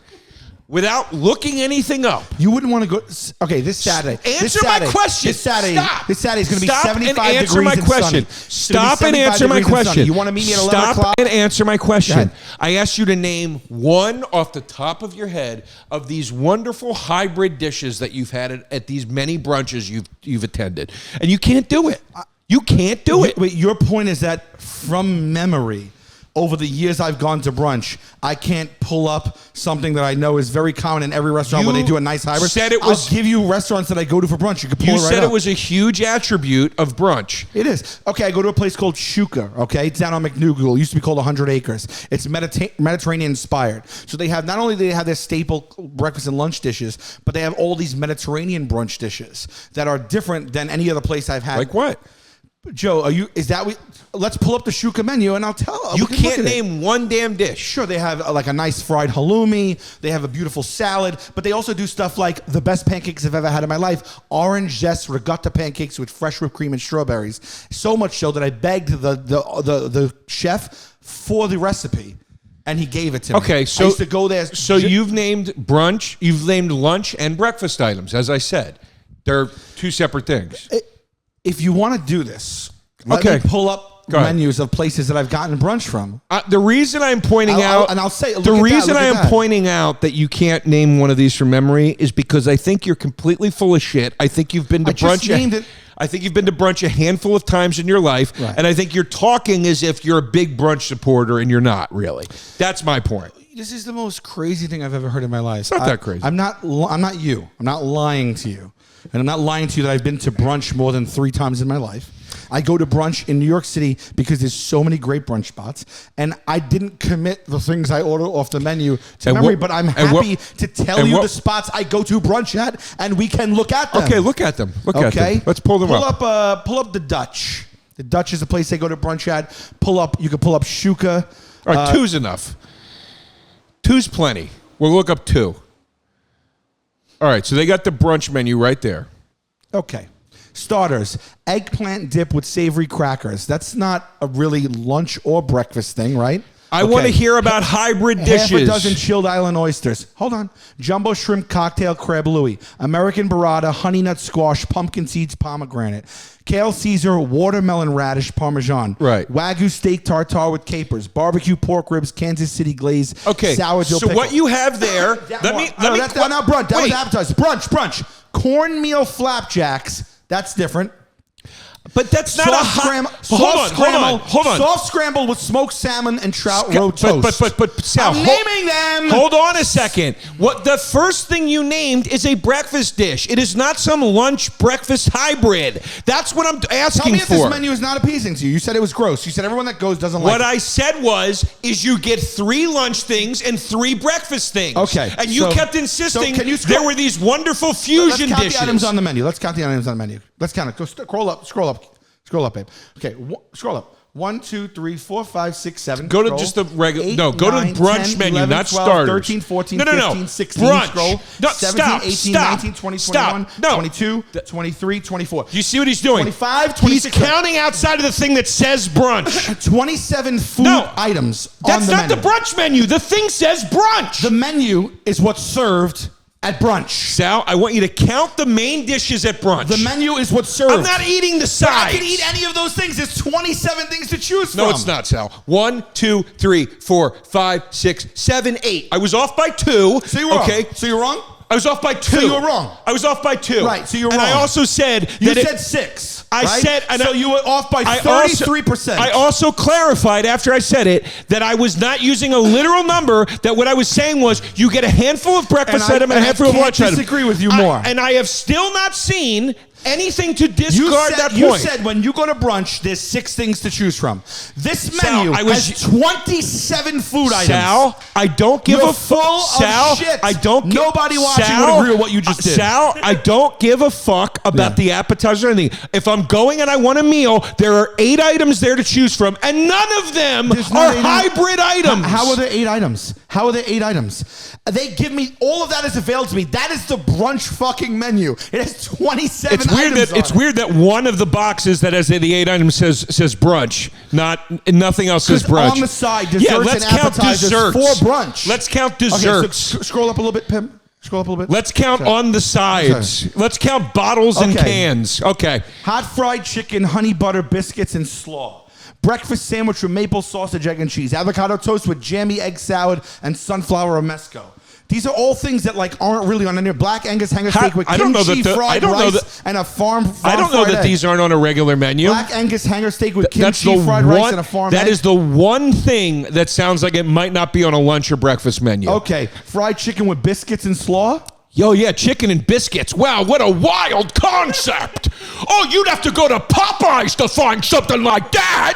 Without looking anything up. You wouldn't want to go. Okay, this Saturday. Answer my question. This Saturday. Stop. This Saturday is going to be Stop 75 and answer degrees my and question. sunny. It's gonna be Stop and 75 answer my degrees and sunny. question. You want to meet me at 11 Stop o'clock? and answer my Go question. ahead. I asked you to name one off the top of your head of these wonderful hybrid dishes that you've had at these many brunches you've attended, and you can't do it. You can't do it. Wait, your point is that from memory, over the years I've gone to brunch, I can't pull up something that I know is very common in every restaurant when they do a nice hybrid. Said it was- I'll give you restaurants that I go to for brunch. You can pull You it right said up. it was a huge attribute of brunch. It is. Okay, I go to a place called Shuka, okay? It's down on McNougal. It used to be called 100 Acres. It's Mediterranean inspired. So they have, not only do they have their staple breakfast and lunch dishes, but they have all these Mediterranean brunch dishes that are different than any other place I've had. Like what? Joe, let's pull up the Shuka menu and I'll tell. You we can look can't at it. name one damn dish. Sure, they have like a nice fried halloumi. They have a beautiful salad, but they also do stuff like the best pancakes I've ever had in my life: orange zest regatta pancakes with fresh whipped cream and strawberries. So much so that I begged the chef for the recipe, and he gave it to me. Okay, so I used to go there. So you've named brunch, you've named lunch and breakfast items. As I said, they're two separate things. If you want to do this, let Okay. me pull up Go ahead. menus of places that I've gotten brunch from. The reason I'm pointing out, I'll say, the look at reason that, I look am at that. pointing out that you can't name one of these from memory is because I think you're completely full of shit. I think you've been to I just brunch. named it. I think you've been to brunch a handful of times in your life, Right. and I think you're talking as if you're a big brunch supporter, and you're not really. That's my point. This is the most crazy thing I've ever heard in my life. It's not that crazy. I'm not you. I'm not lying to you. And I'm not lying to you that I've been to brunch more than 3 times in my life. I go to brunch in New York City because there's so many great brunch spots. And I didn't commit the things I order off the menu to And memory, what- but I'm and what- happy to tell and you what- the spots I go to brunch at, and we can look at them. Okay, look at them. Look at them. Let's pull them up. Pull up the Dutch. The Dutch is a place they go to brunch at. You can pull up Shuka. All right, two's enough. Two's plenty. We'll look up 2. All right, so they got the brunch menu right there. Okay. Starters, eggplant dip with savory crackers. That's not a really lunch or breakfast thing, right? I want to hear about hybrid dishes. Half a dozen chilled island oysters. Hold on. Jumbo shrimp cocktail crab louis. American burrata, honey nut squash, pumpkin seeds, pomegranate. Kale Caesar, watermelon radish, parmesan. Right. Wagyu steak tartare with capers. Barbecue pork ribs, Kansas City glaze. Okay, Sourdough so pickle. what you have there, That's not brunch. That was wait. appetizer. Brunch. Cornmeal flapjacks. That's different. But that's not Hold on. Soft scramble with smoked salmon and trout roe toast. But Sal, I'm naming them. Hold on a second. What the first thing you named is a breakfast dish. It is not some lunch breakfast hybrid. That's what I'm asking Tell me if for. this menu is not appeasing to you. You said it was gross. You said everyone that goes doesn't like What it. I said is you get 3 lunch things and 3 breakfast things. Okay, And you so- kept insisting so can you there were these wonderful Let's fusion count dishes. the items on the menu. Let's count, babe. Okay, scroll up. Scroll up, babe. Okay, scroll up. 1, 2, 3, 4, 5, 6, 7. Go to Scroll. just the regular. 8, No, go 9, to brunch 10, menu, 11, not 12, starters. 13, 14, No, 15, 16. Brunch. Scroll. No, 17, stop. 18, Stop. 19, 20, Stop. 21, No. 22, 23, 24. You see what he's doing? 25, 26. He's counting outside of the thing that says brunch. 27 food items on That's the not menu. the brunch menu. The thing says brunch. The menu is what's served at brunch. Sal, I want you to count the main dishes at brunch. The menu is what's served. I'm not eating the But sides. I can eat any of those things. There's 27 things to choose from. No, it's not, Sal. 1, 2, 3, 4, 5, 6, 7, 8. I was off by 2. So you're wrong. Okay. So you're wrong? I was off by 2. So you were wrong. I was off by 2. Right, so you're and wrong. I also said You that said 6. I right? said, and so I- you were off by I 33%. I also clarified after I said it that I was not using a literal number. That what I was saying was you get a handful of breakfast item and a handful of lunch item. I disagree with you more. And I have still not seen anything to You discard that you point. said when you go to brunch, there's 6 things to choose from. This Sal, menu I was- has 27 food items. Sal, I don't give You're a full of Sal, shit. I don't. Nobody watching Sal, would agree with what you just did. Sal, I don't give a fuck about Yeah. the appetizer or anything. If I'm going and I want a meal, there are 8 items there to choose from, and none of them There's are not 8 hybrid items. How are there 8 items? How are there 8 items? They give me all of that is available to me. That is the brunch fucking menu. It has 27 It's weird items that on it's it. weird that one of the boxes that has the 8 items says brunch, nothing else says 'Cause brunch. on the side, desserts yeah, let's and count appetizers desserts for brunch. Let's count Okay, desserts. so scroll up a little bit, Pim. Scroll up a little bit. Let's count on the sides. Let's count bottles and Okay. cans. Okay. Hot fried chicken, honey butter biscuits, and slaw. Breakfast sandwich with maple sausage, egg, and cheese. Avocado toast with jammy egg salad and sunflower romesco. These are all things that like aren't really on any black Angus hanger steak with I don't know kimchi, that fried I don't know rice, that and a farm I don't know fried that egg. these aren't on a regular menu. Black Angus hanger steak with That's kimchi, the fried rice, one. and a farm That egg. is the one thing that sounds like it might not be on a lunch or breakfast menu. Okay, fried chicken with biscuits and slaw. Yo, yeah, chicken and biscuits. Wow, what a wild concept. Oh, you'd have to go to Popeyes to find something like that.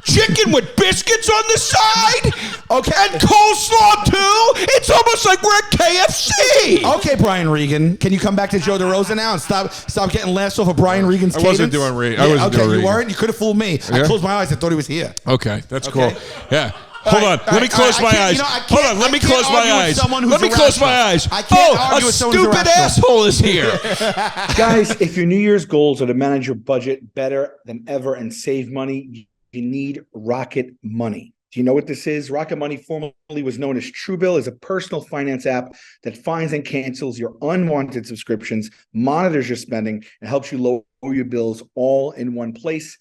Chicken with biscuits on the side? Okay. And coleslaw too? It's almost like we're at KFC. Okay, Brian Regan, can you come back to Joe DeRosa now and stop getting laughs off of Brian Regan's I wasn't cadence? doing Regan. I Yeah, wasn't okay, doing you Regan. weren't. You could have fooled me. I Yeah? closed my eyes. I thought he was here. Okay, that's Okay. cool. Yeah. Hold on. Let me close my eyes. Hold on. Let me close my eyes. Let me close my eyes. I can't Oh, argue a with someone who's stupid irrational. asshole is here. Guys, if your New Year's goals are to manage your budget better than ever and save money, you need Rocket Money. Do you know what this is? Rocket Money, formerly was known as Truebill, is a personal finance app that finds and cancels your unwanted subscriptions, monitors your spending, and helps you lower your bills all in one place.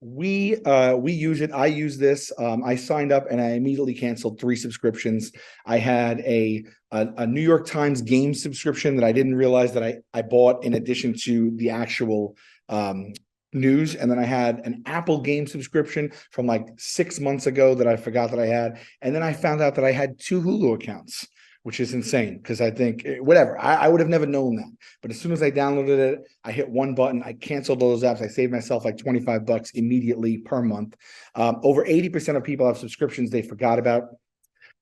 We use it. I use this. I signed up and I immediately canceled 3 subscriptions. I had a New York Times game subscription that I didn't realize that I bought in addition to the actual news. And then I had an Apple game subscription from like 6 months ago that I forgot that I had. And then I found out that I had 2 Hulu accounts, which is insane because I think whatever, I would have never known that. But as soon as I downloaded it, I hit one button, I canceled all those apps. I saved myself like $25 immediately per month. Over 80% of people have subscriptions they forgot about,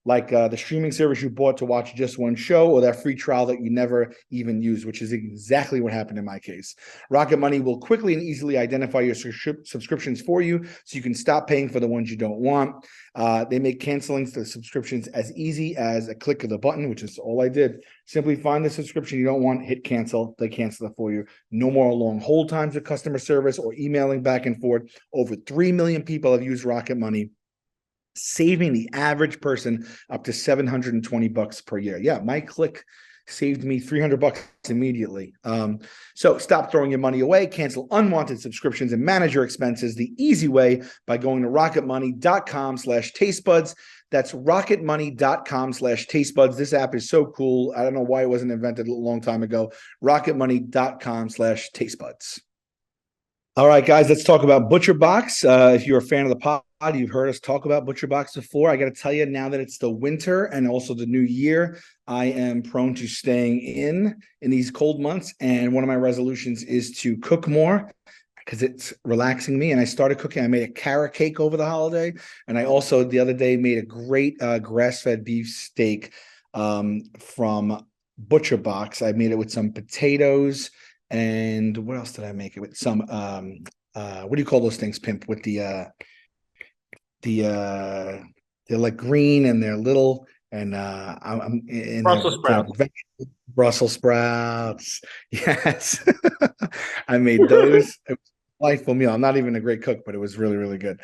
like the streaming service you bought to watch just one show, or that free trial that you never even use, which is exactly what happened in my case. Rocket Money will quickly and easily identify your subscriptions for you so you can stop paying for the ones you don't want. They make canceling the subscriptions as easy as a click of the button, which is all I did. Simply find the subscription you don't want, hit cancel, they cancel it for you. No more long hold times with customer service or emailing back and forth. Over 3 million people have used Rocket Money, saving the average person up to $720 per year. Yeah, my click saved me $300 immediately. So stop throwing your money away, cancel unwanted subscriptions, and manage your expenses the easy way by going to rocketmoney.com/tastebuds. That's rocketmoney.com/tastebuds. This app is so cool. I don't know why it wasn't invented a long time ago. rocketmoney.com/tastebuds. All right, guys, let's talk about ButcherBox. If you're a fan of the pod, you've heard us talk about ButcherBox before. I got to tell you, now that it's the winter and also the new year, I am prone to staying in these cold months. And one of my resolutions is to cook more because it's relaxing me. And I started cooking. I made a carrot cake over the holiday. And I also, the other day, made a great grass-fed beef steak from ButcherBox. I made it with some potatoes. And what else did I make it with? Some what do you call those things, Pimp? With the they're like green and they're little, and I'm in Brussels sprouts. Brussels sprouts. Yes. I made those. It was a delightful meal. I'm not even a great cook, but it was really, really good.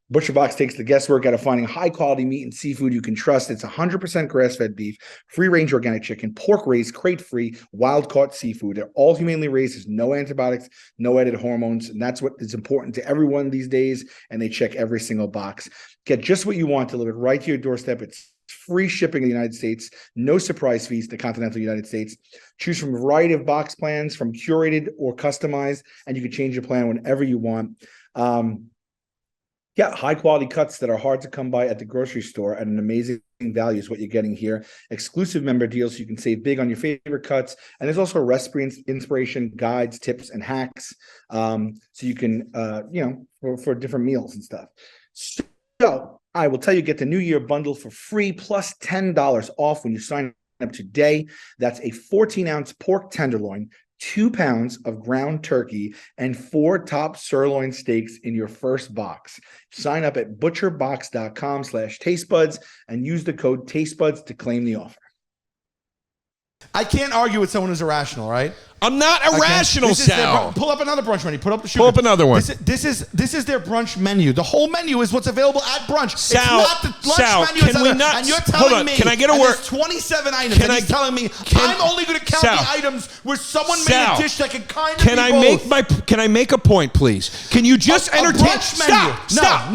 Butcher Box takes the guesswork out of finding high quality meat and seafood you can trust. It's 100% grass-fed beef, free-range organic chicken, pork raised, crate-free, wild-caught seafood. They're all humanely raised. There's no antibiotics, no added hormones, and that's what is important to everyone these days, and they check every single box. Get just what you want delivered right to your doorstep. It's free shipping in the United States, no surprise fees to the continental United States. Choose from a variety of box plans, from curated or customized, and you can change your plan whenever you want. Yeah, high quality cuts that are hard to come by at the grocery store at an amazing value is what you're getting here. Exclusive member deals so you can save big on your favorite cuts. And there's also recipe inspiration, guides, tips, and hacks. So you can, for different meals and stuff. So I will tell you, get the New Year bundle for free plus $10 off when you sign up today. That's a 14-ounce pork tenderloin, 2 pounds of ground turkey, and 4 top sirloin steaks in your first box. Sign up at butcherbox.com/tastebuds and use the code tastebuds to claim the offer. I can't argue with someone who's irrational, right? I'm not irrational, Sal. Pull up another brunch menu. Put up the sugar. Pull up another one. This is their brunch menu. The whole menu is what's available at brunch. Sal, it's not the lunch Sal, menu. can we not? And you're Hold telling on, me. can I get a and word? There's 27 items. And he's telling me I'm only going to count Sal, the items where someone made Sal, a dish that can kind of Can be I both. Can I make a point, please? Can you just entertain? Brunch menu. Stop.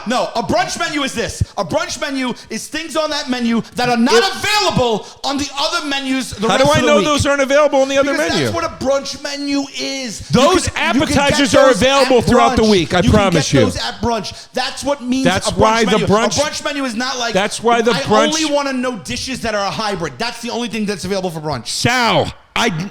No. A brunch menu is this. A brunch menu is things on that menu that are not available on the other menus. How do I know those aren't available on the other menu? That's what a brunch menu is. Those appetizers are available throughout the week. I promise you. You can get those at brunch. That's what means That's a brunch why menu. the brunch. A brunch menu is not like. That's why the I brunch. only want to know dishes that are a hybrid. That's the only thing that's available for brunch. Sal,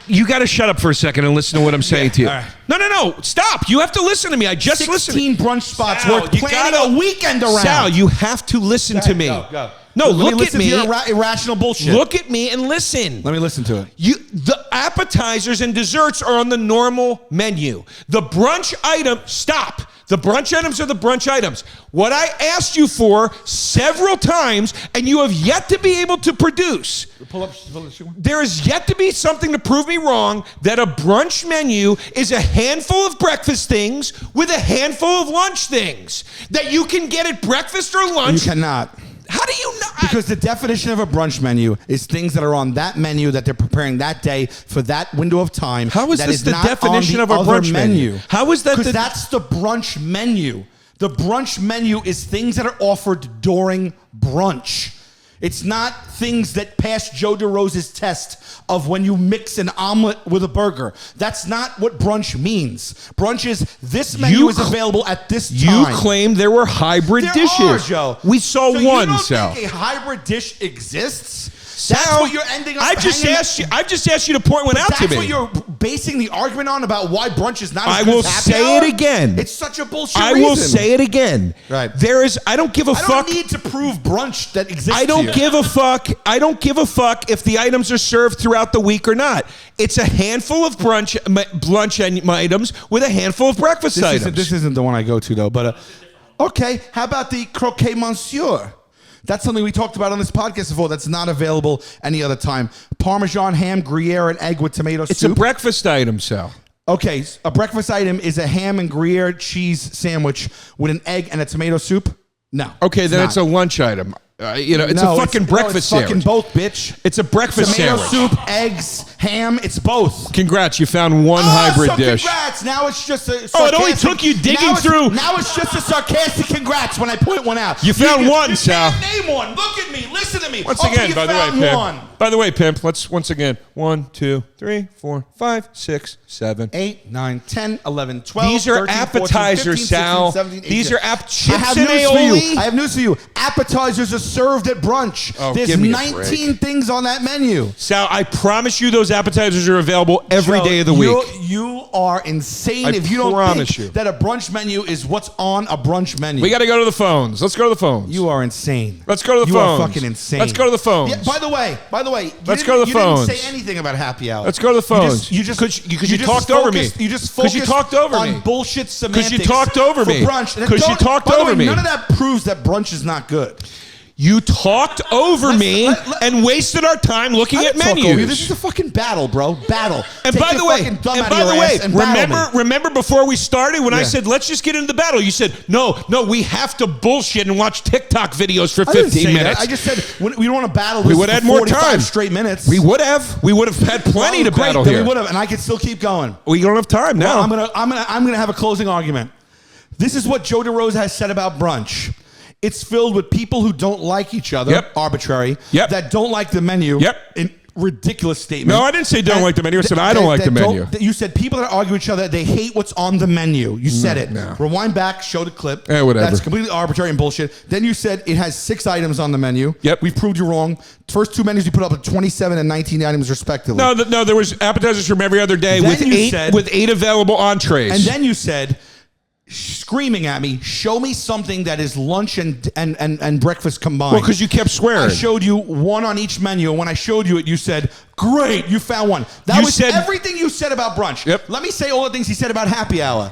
you got to shut up for a second and listen to what I'm saying to you. All right. No. Stop. You have to listen to me. I just listened. 16 brunch spots Sal, worth you planning gotta- a weekend around. Sal, you have to listen to me. Go. No, Let look me at listen me. to your irrational bullshit. Look at me and listen. Let me listen to it. The appetizers and desserts are on the normal menu. The brunch item, stop. The brunch items are the brunch items. What I asked you for several times, and you have yet to be able to produce. Pull up. There is yet to be something to prove me wrong that a brunch menu is a handful of breakfast things with a handful of lunch things that you can get at breakfast or lunch. You cannot. How do you know? Because the definition of a brunch menu is things that are on that menu that they're preparing that day for that window of time. How is that this the not definition on the of a other brunch menu? How is that? Because that's the brunch menu. The brunch menu is things that are offered during brunch. It's not things that pass Joe DeRosa's test of when you mix an omelet with a burger. That's not what brunch means. Brunch is this menu is available at this time. You claimed there were hybrid dishes. There are, Joe. We saw so one, you don't Sal. think a hybrid dish exists? Sal, That's what you're ending up. I just asked you to point one out to me. That's what you're basing the argument on about why brunch is not. I will say it again. It's such a bullshit. I will say it again. Right. I don't give a fuck. I don't need to prove brunch that exists. I don't give a fuck. I don't give a fuck if the items are served throughout the week or not. It's a handful of lunch items with a handful of breakfast items. This isn't the one I go to though. But okay, how about the croquet monsieur? That's something we talked about on this podcast before. That's not available any other time. Parmesan ham, Gruyere, and egg with tomato soup. It's a breakfast item, Sal. Okay, a breakfast item is a ham and Gruyere cheese sandwich with an egg and a tomato soup. No. Okay, then not. it's a lunch item. It's a fucking breakfast sandwich. sandwich. Fucking both, bitch. It's a breakfast tomato sandwich. soup, eggs, ham. It's both. Congrats, you found one hybrid dish. Congrats. Now it's just a. Oh, it only took you digging through. Now it's just a sarcastic congrats when I point one out. You found one, you Sal. Can't name one. Look at me. Listen to me. Once again, you by the way, found Pimp. one. By the way, Pimp. Let's once again. 1, 2, 3, 4, 5, 6, 7, 8, 9, 10, 11, 12. These are 13, 14, appetizers, 15, Sal. 16, 17, 18. These are chips I have and news for you. aioli. I have news for you. Appetizers are served at brunch. Oh, There's give me a 19 things on that menu. Sal, I promise you those appetizers are available every Joe, day of the week. You are insane I if you don't promise think you. that a brunch menu is what's on a brunch menu. We got to go to the phones. Let's go to the phones. You are insane. Let's go to the you phones. You are fucking insane. Let's go to the phones. Yeah, by the way, Let's go to the phones. You didn't say anything about happy hour. Let's go to the phones. Because you talked over me. You just 'Cause focused you talked over on me. bullshit semantics. Because you talked over for me. brunch. And 'Cause you don't- talked by the over way, me. None of that proves that brunch is not good. You talked over me and wasted our time looking at menus. This is a fucking battle, bro. Battle. And Take by your the way, fucking thumb out of your ass and battle me. remember before we started when I Yeah. said let's just get into the battle. You said no, we have to bullshit and watch TikTok videos for I didn't 15 say minutes. that. I just said we don't want to battle. This We would for have had more 45 time. straight minutes. We would have had plenty to Great, battle then here. We would have, and I could still keep going. We don't have time now. Well, I'm gonna have a closing argument. This is what Joe DeRosa has said about brunch. It's filled with people who don't like each other, Yep. arbitrary, Yep. that don't like the menu. Yep. In ridiculous statement. No, I didn't say don't like the menu. I said I don't like the menu. You said people that argue each other, they hate what's on the menu. You said it. no. Rewind back, show the clip. Whatever. That's completely arbitrary and bullshit. Then you said it has 6 items on the menu. Yep. We've proved you wrong. First 2 menus you put up at 27 and 19 items respectively. No, there was appetizers from every other day Then with you said- with 8 available entrees. And then you said, screaming at me, show me something that is lunch and breakfast combined. well, because you kept swearing. I showed you one on each menu, and when I showed you it, you said, great, you found one. That You was said- everything you said about brunch. Yep. Let me say all the things he said about happy hour.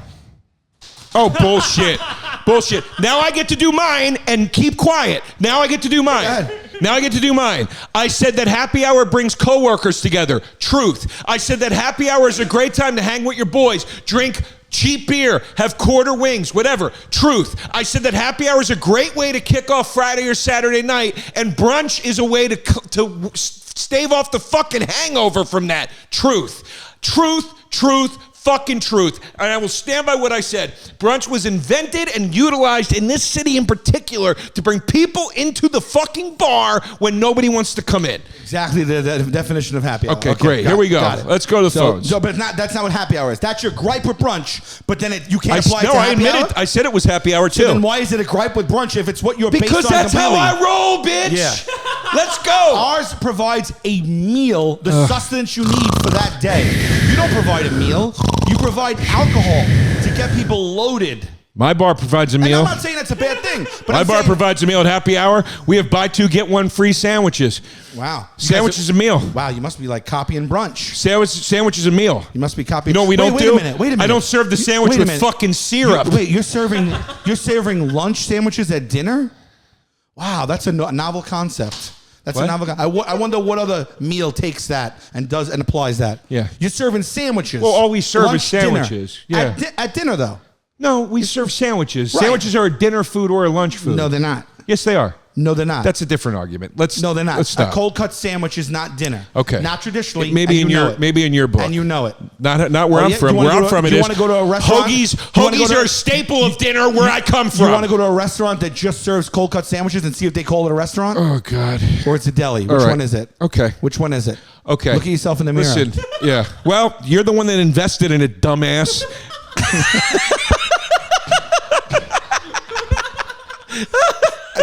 Oh, bullshit. Bullshit. Now I get to do mine and keep quiet. Now I get to do mine. Go ahead. Now I get to do mine. I said that happy hour brings coworkers together. Truth. I said that happy hour is a great time to hang with your boys, drink cheap beer, have quarter wings, whatever. Truth. I said that happy hour is a great way to kick off Friday or Saturday night, and brunch is a way to stave off the fucking hangover from that. Truth. Truth. Fucking truth. And I will stand by what I said. Brunch was invented and utilized in this city in particular to bring people into the fucking bar when nobody wants to come in. Exactly the definition of happy hour. Okay, great. Here we go. Got it. Let's go to the phones. So, but that's not what happy hour is. That's your gripe with brunch, but then you can't apply it to I happy admit hour? it. I said it was happy hour too. Then why is it a gripe with brunch if it's what you're Because based on that's how completely? I roll, bitch. Yeah. Let's go. Ours provides a meal, the sustenance you need for that day. You don't provide a meal. You provide alcohol to get people loaded. My bar provides a And meal. I'm not saying that's a bad thing. But My I'm bar saying, provides a meal at happy hour. We have buy 2 get 1 free sandwiches. Wow. Sandwich is a meal. Wow, you must be like copying brunch. Sandwich is a meal. You must be copying. You know what we don't do? Wait a minute. I don't serve the sandwich Wait a with minute. fucking syrup. You're serving lunch sandwiches at dinner? Wow, that's a novel concept. That's What? a novel. I wonder what other meal takes that and applies that. Yeah. You're serving sandwiches. Well, all we serve Lunch, is sandwiches. dinner. Yeah. At dinner though. No, we serve sandwiches. Right. Sandwiches are a dinner food or a lunch food. No, they're not. Yes, they are. No, they're not. That's a different argument. No, they're not. Let's stop. A cold cut sandwich is not dinner. Okay. Not traditionally. Maybe and in you know your it. maybe in your book. And you know it. Not where Oh, I'm yeah? from. You wanna Where go I'm to- from, do it you is wanna go to a restaurant? Hoagies are a staple of dinner where I come from. You want to go to a restaurant that just serves cold cut sandwiches and see if they call it a restaurant? Oh God. Or it's a deli. Which All right. one is it? Okay. Which one is it? Okay. Look at yourself in the mirror. Listen. Yeah. Well, you're the one that invested in it, dumbass.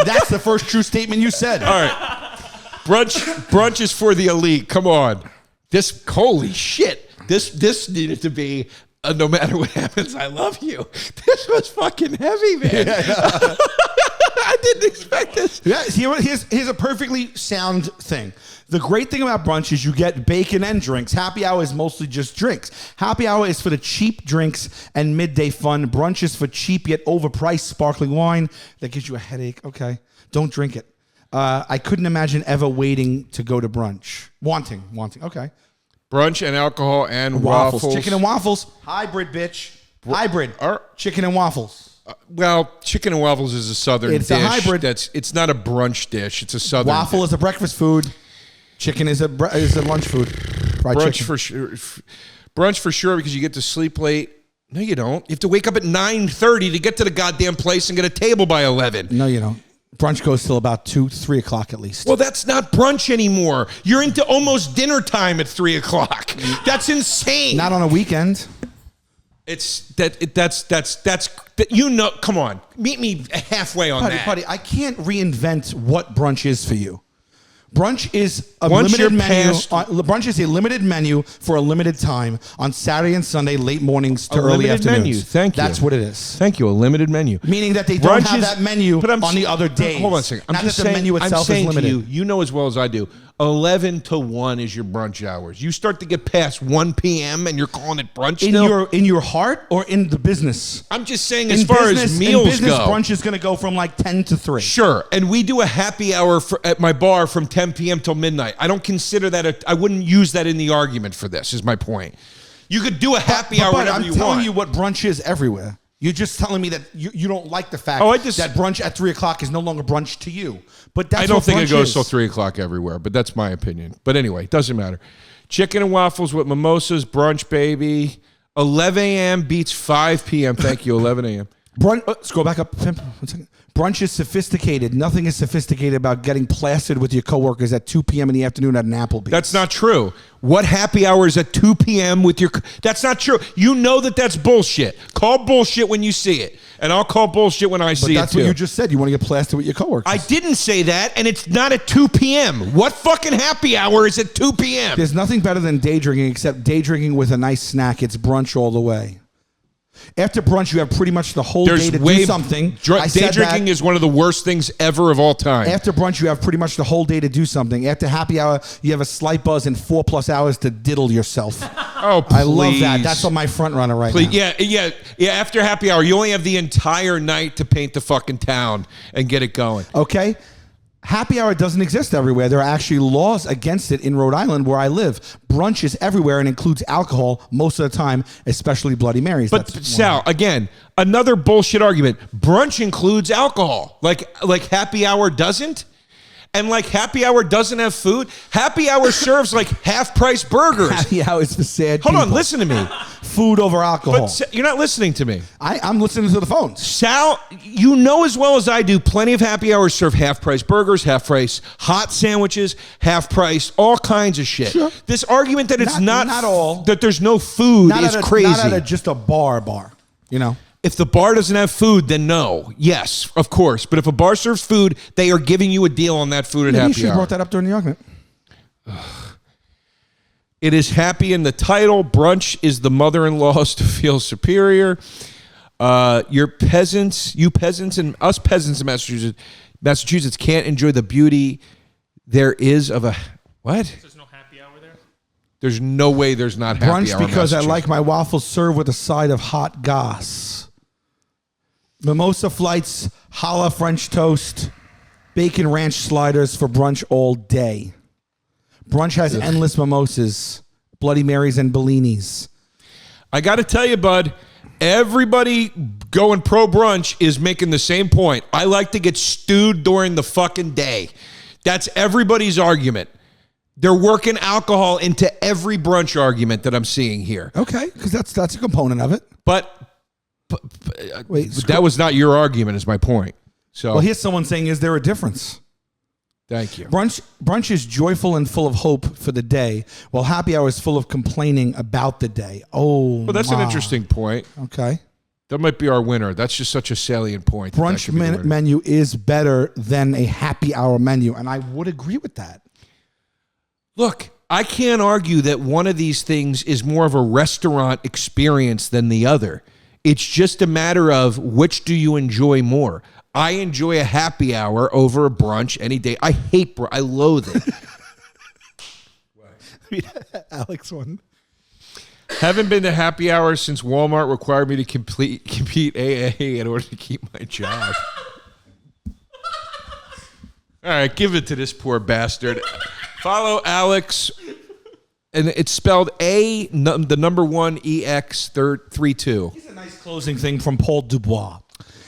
That's the first true statement you said. All right. Brunch is for the elite. Come on. This holy shit. This needed to be no matter what happens, I love you. This was fucking heavy, man. I didn't expect this. Yeah, here's a perfectly sound thing. The great thing about brunch is you get bacon and drinks. Happy hour is mostly just drinks. Happy hour is for the cheap drinks and midday fun. Brunch is for cheap yet overpriced sparkling wine that gives you a headache. Okay, don't drink it. I couldn't imagine ever waiting to go to brunch. Wanting. Okay. Brunch and alcohol and waffles. Chicken and waffles. Hybrid, bitch. Hybrid. Chicken and waffles. Well, chicken and waffles is a southern It's a dish. hybrid. It's not a brunch dish. It's a southern Waffle is a breakfast food. Chicken is a lunch food. Fried brunch chicken. for sure. Brunch for sure because you get to sleep late. No, you don't. You have to wake up at 9:30 to get to the goddamn place and get a table by 11. No, you don't. Brunch goes till about 2-3 o'clock at least. Well, that's not brunch anymore. You're into almost dinner time at 3 o'clock. That's insane. Not on a weekend. It's that's you know. Come on, meet me halfway on that. Buddy, I can't reinvent what brunch is for you. Brunch is a Once limited you're menu. past- Brunch is a limited menu for a limited time on Saturday and Sunday, late mornings to A early limited afternoons. menu. Thank you. That's what it is. Thank you. A limited menu. Meaning that they don't Brunch have is- that menu but I'm on the s- other days. Hold on a second. I'm Not just that saying, the menu itself I'm saying is limited. to you, you know as well as I do, 11 to 1 is your brunch hours. You start to get past 1 p.m. and you're calling it brunch still? in your heart or in the business? I'm just saying as far as meals in business, go. brunch is going to go from like 10 to 3. Sure, and we do a happy hour at my bar from 10 p.m. till midnight. I don't consider that I wouldn't use that in the argument for this, is my point. You could do a happy hour whenever I'm you telling want. you what brunch is everywhere. You're just telling me that you don't like the fact that brunch at 3 o'clock is no longer brunch to you. But that's I don't what think it brunch goes is. till 3 o'clock everywhere, but that's my opinion. But anyway, doesn't matter. Chicken and waffles with mimosas, brunch, baby. 11 a.m. beats 5 p.m. Thank you, 11 a.m. Brunch. Scroll back up. 1 second. Brunch is sophisticated. Nothing is sophisticated about getting plastered with your coworkers at 2 p.m. in the afternoon at an Applebee's. That's not true. What happy hour is at 2 p.m. with your... That's not true. You know that's bullshit. Call bullshit when you see it. And I'll call bullshit when I see it, That's too. what you just said. You want to get plastered with your coworkers. I didn't say that, and it's not at 2 p.m. What fucking happy hour is at 2 p.m.? There's nothing better than day drinking except day drinking with a nice snack. It's brunch all the way. After brunch, you have pretty much the whole day to do something. Day drinking is one of the worst things ever of all time. After brunch, you have pretty much the whole day to do something. After happy hour, you have a slight buzz and 4+ hours to diddle yourself. Oh, please. I love that. That's on my front runner right now. Yeah. After happy hour, you only have the entire night to paint the fucking town and get it going. Okay? Happy hour doesn't exist everywhere. There are actually laws against it in Rhode Island where I live. Brunch is everywhere and includes alcohol most of the time, especially Bloody Marys. But Sal, again, another bullshit argument. Brunch includes alcohol. Like happy hour doesn't? And like happy hour doesn't have food? Happy hour serves like half-price burgers. Happy hour is for sad Hold on, people. listen to me. Food over alcohol. But you're not listening to me. I'm listening to the phones. Sal, you know as well as I do, plenty of happy hours serve half-price burgers, half-price hot sandwiches, half-price, all kinds of shit. Sure. This argument that it's not all. that there's no food is crazy. Not at just a bar, you know? If the bar doesn't have food, then no. Yes, of course. But if a bar serves food, they are giving you a deal on that food at Maybe you happy should have hour. brought that up during the argument. It is happy in the title. Brunch is the mother-in-laws to feel superior. You peasants and us peasants in Massachusetts can't enjoy the beauty there is of a... What? There's no happy hour there? There's no way there's not happy Brunch hour in because I Massachusetts. like my waffles served with a side of hot goss. Mimosa flights, challah French toast, bacon ranch sliders for brunch all day. Brunch has endless mimosas, Bloody Marys, and Bellinis. I got to tell you, bud, everybody going pro brunch is making the same point. I like to get stewed during the fucking day. That's everybody's argument. They're working alcohol into every brunch argument that I'm seeing here. Okay, because that's a component of it. But Wait, that was not your argument, is my point. So, well, here's someone saying, is there a difference? thank you. Brunch is joyful and full of hope for the day, while happy hour is full of complaining about the day. Oh, Well, that's an interesting point. Okay. That might be our winner. That's just such a salient point. Brunch menu is better than a happy hour menu, and I would agree with that. Look, I can't argue that one of these things is more of a restaurant experience than the other. It's just a matter of which do you enjoy more. I enjoy a happy hour over a brunch any day. I hate brunch. I loathe it. Alex one. Haven't been to happy hour since Walmart required me to compete AA in order to keep my job. All right, give it to this poor bastard. Follow Alex, and it's spelled the number 1 EX32. Here's a nice closing thing from Paul Dubois.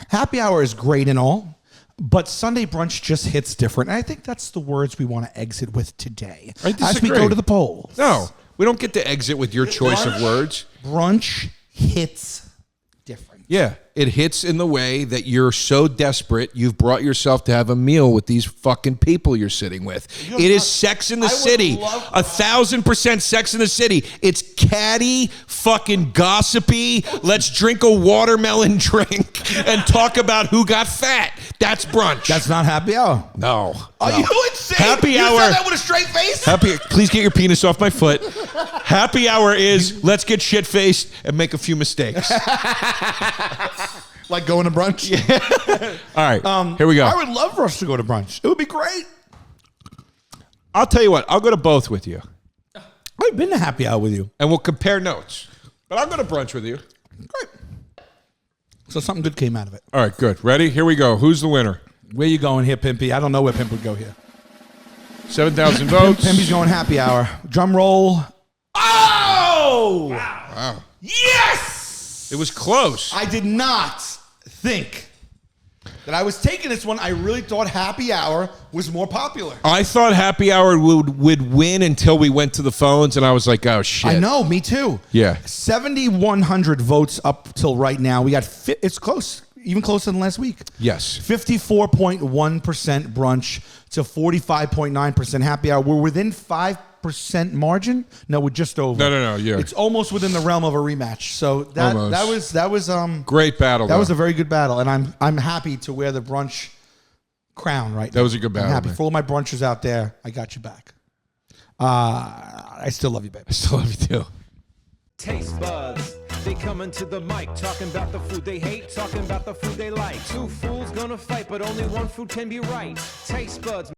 Happy hour is great and all, but Sunday brunch just hits different. And I think that's the words we want to exit with today. I as we disagree. go to the polls. No, we don't get to exit with your choice of words. Brunch hits different. Yeah, it hits in the way that you're so desperate you've brought yourself to have a meal with these fucking people you're sitting with. It is Sex in the City. 1,000% Sex in the City. It's catty, fucking gossipy. Let's drink a watermelon drink and talk about who got fat. That's brunch. That's not happy hour. no. Are no. you insane? Happy you hour. said that with a straight face? Please get your penis off my foot. Happy hour is let's get shit faced and make a few mistakes. Like going to brunch? All right, here we go. I would love for us to go to brunch. It would be great. I'll tell you what. I'll go to both with you, I've been to happy hour with you. and we'll compare notes. But I'll go to brunch with you. Great. So something good came out of it. All right, good. Ready? Here we go. Who's the winner? Where you going here, Pimpy? I don't know where Pimp would go here. 7,000 votes. Pimpy's going happy hour. Drum roll. Oh! Wow. Yes! It was close. I did not think that I was taking this one. I really thought happy hour was more popular. I thought happy hour would win until we went to the phones, and I was like, oh, shit. I know, me too. Yeah. 7,100 votes up till right now. We got, it's close, even closer than last week. Yes. 54.1% brunch to 45.9% happy hour. We're within 5% margin. No, we're just over. No. Yeah. It's almost within the realm of a rematch. So that was Great battle. that was though. a very good battle, and I'm happy to wear the brunch crown right now. That was a good battle, I'm happy man. for all my brunchers out there. I got you back. I still love you, baby. I still love you too. Taste buds, they coming to the mic, talking about the food they hate, talking about the food they like. Two fools gonna fight, but only one food can be right. Taste buds.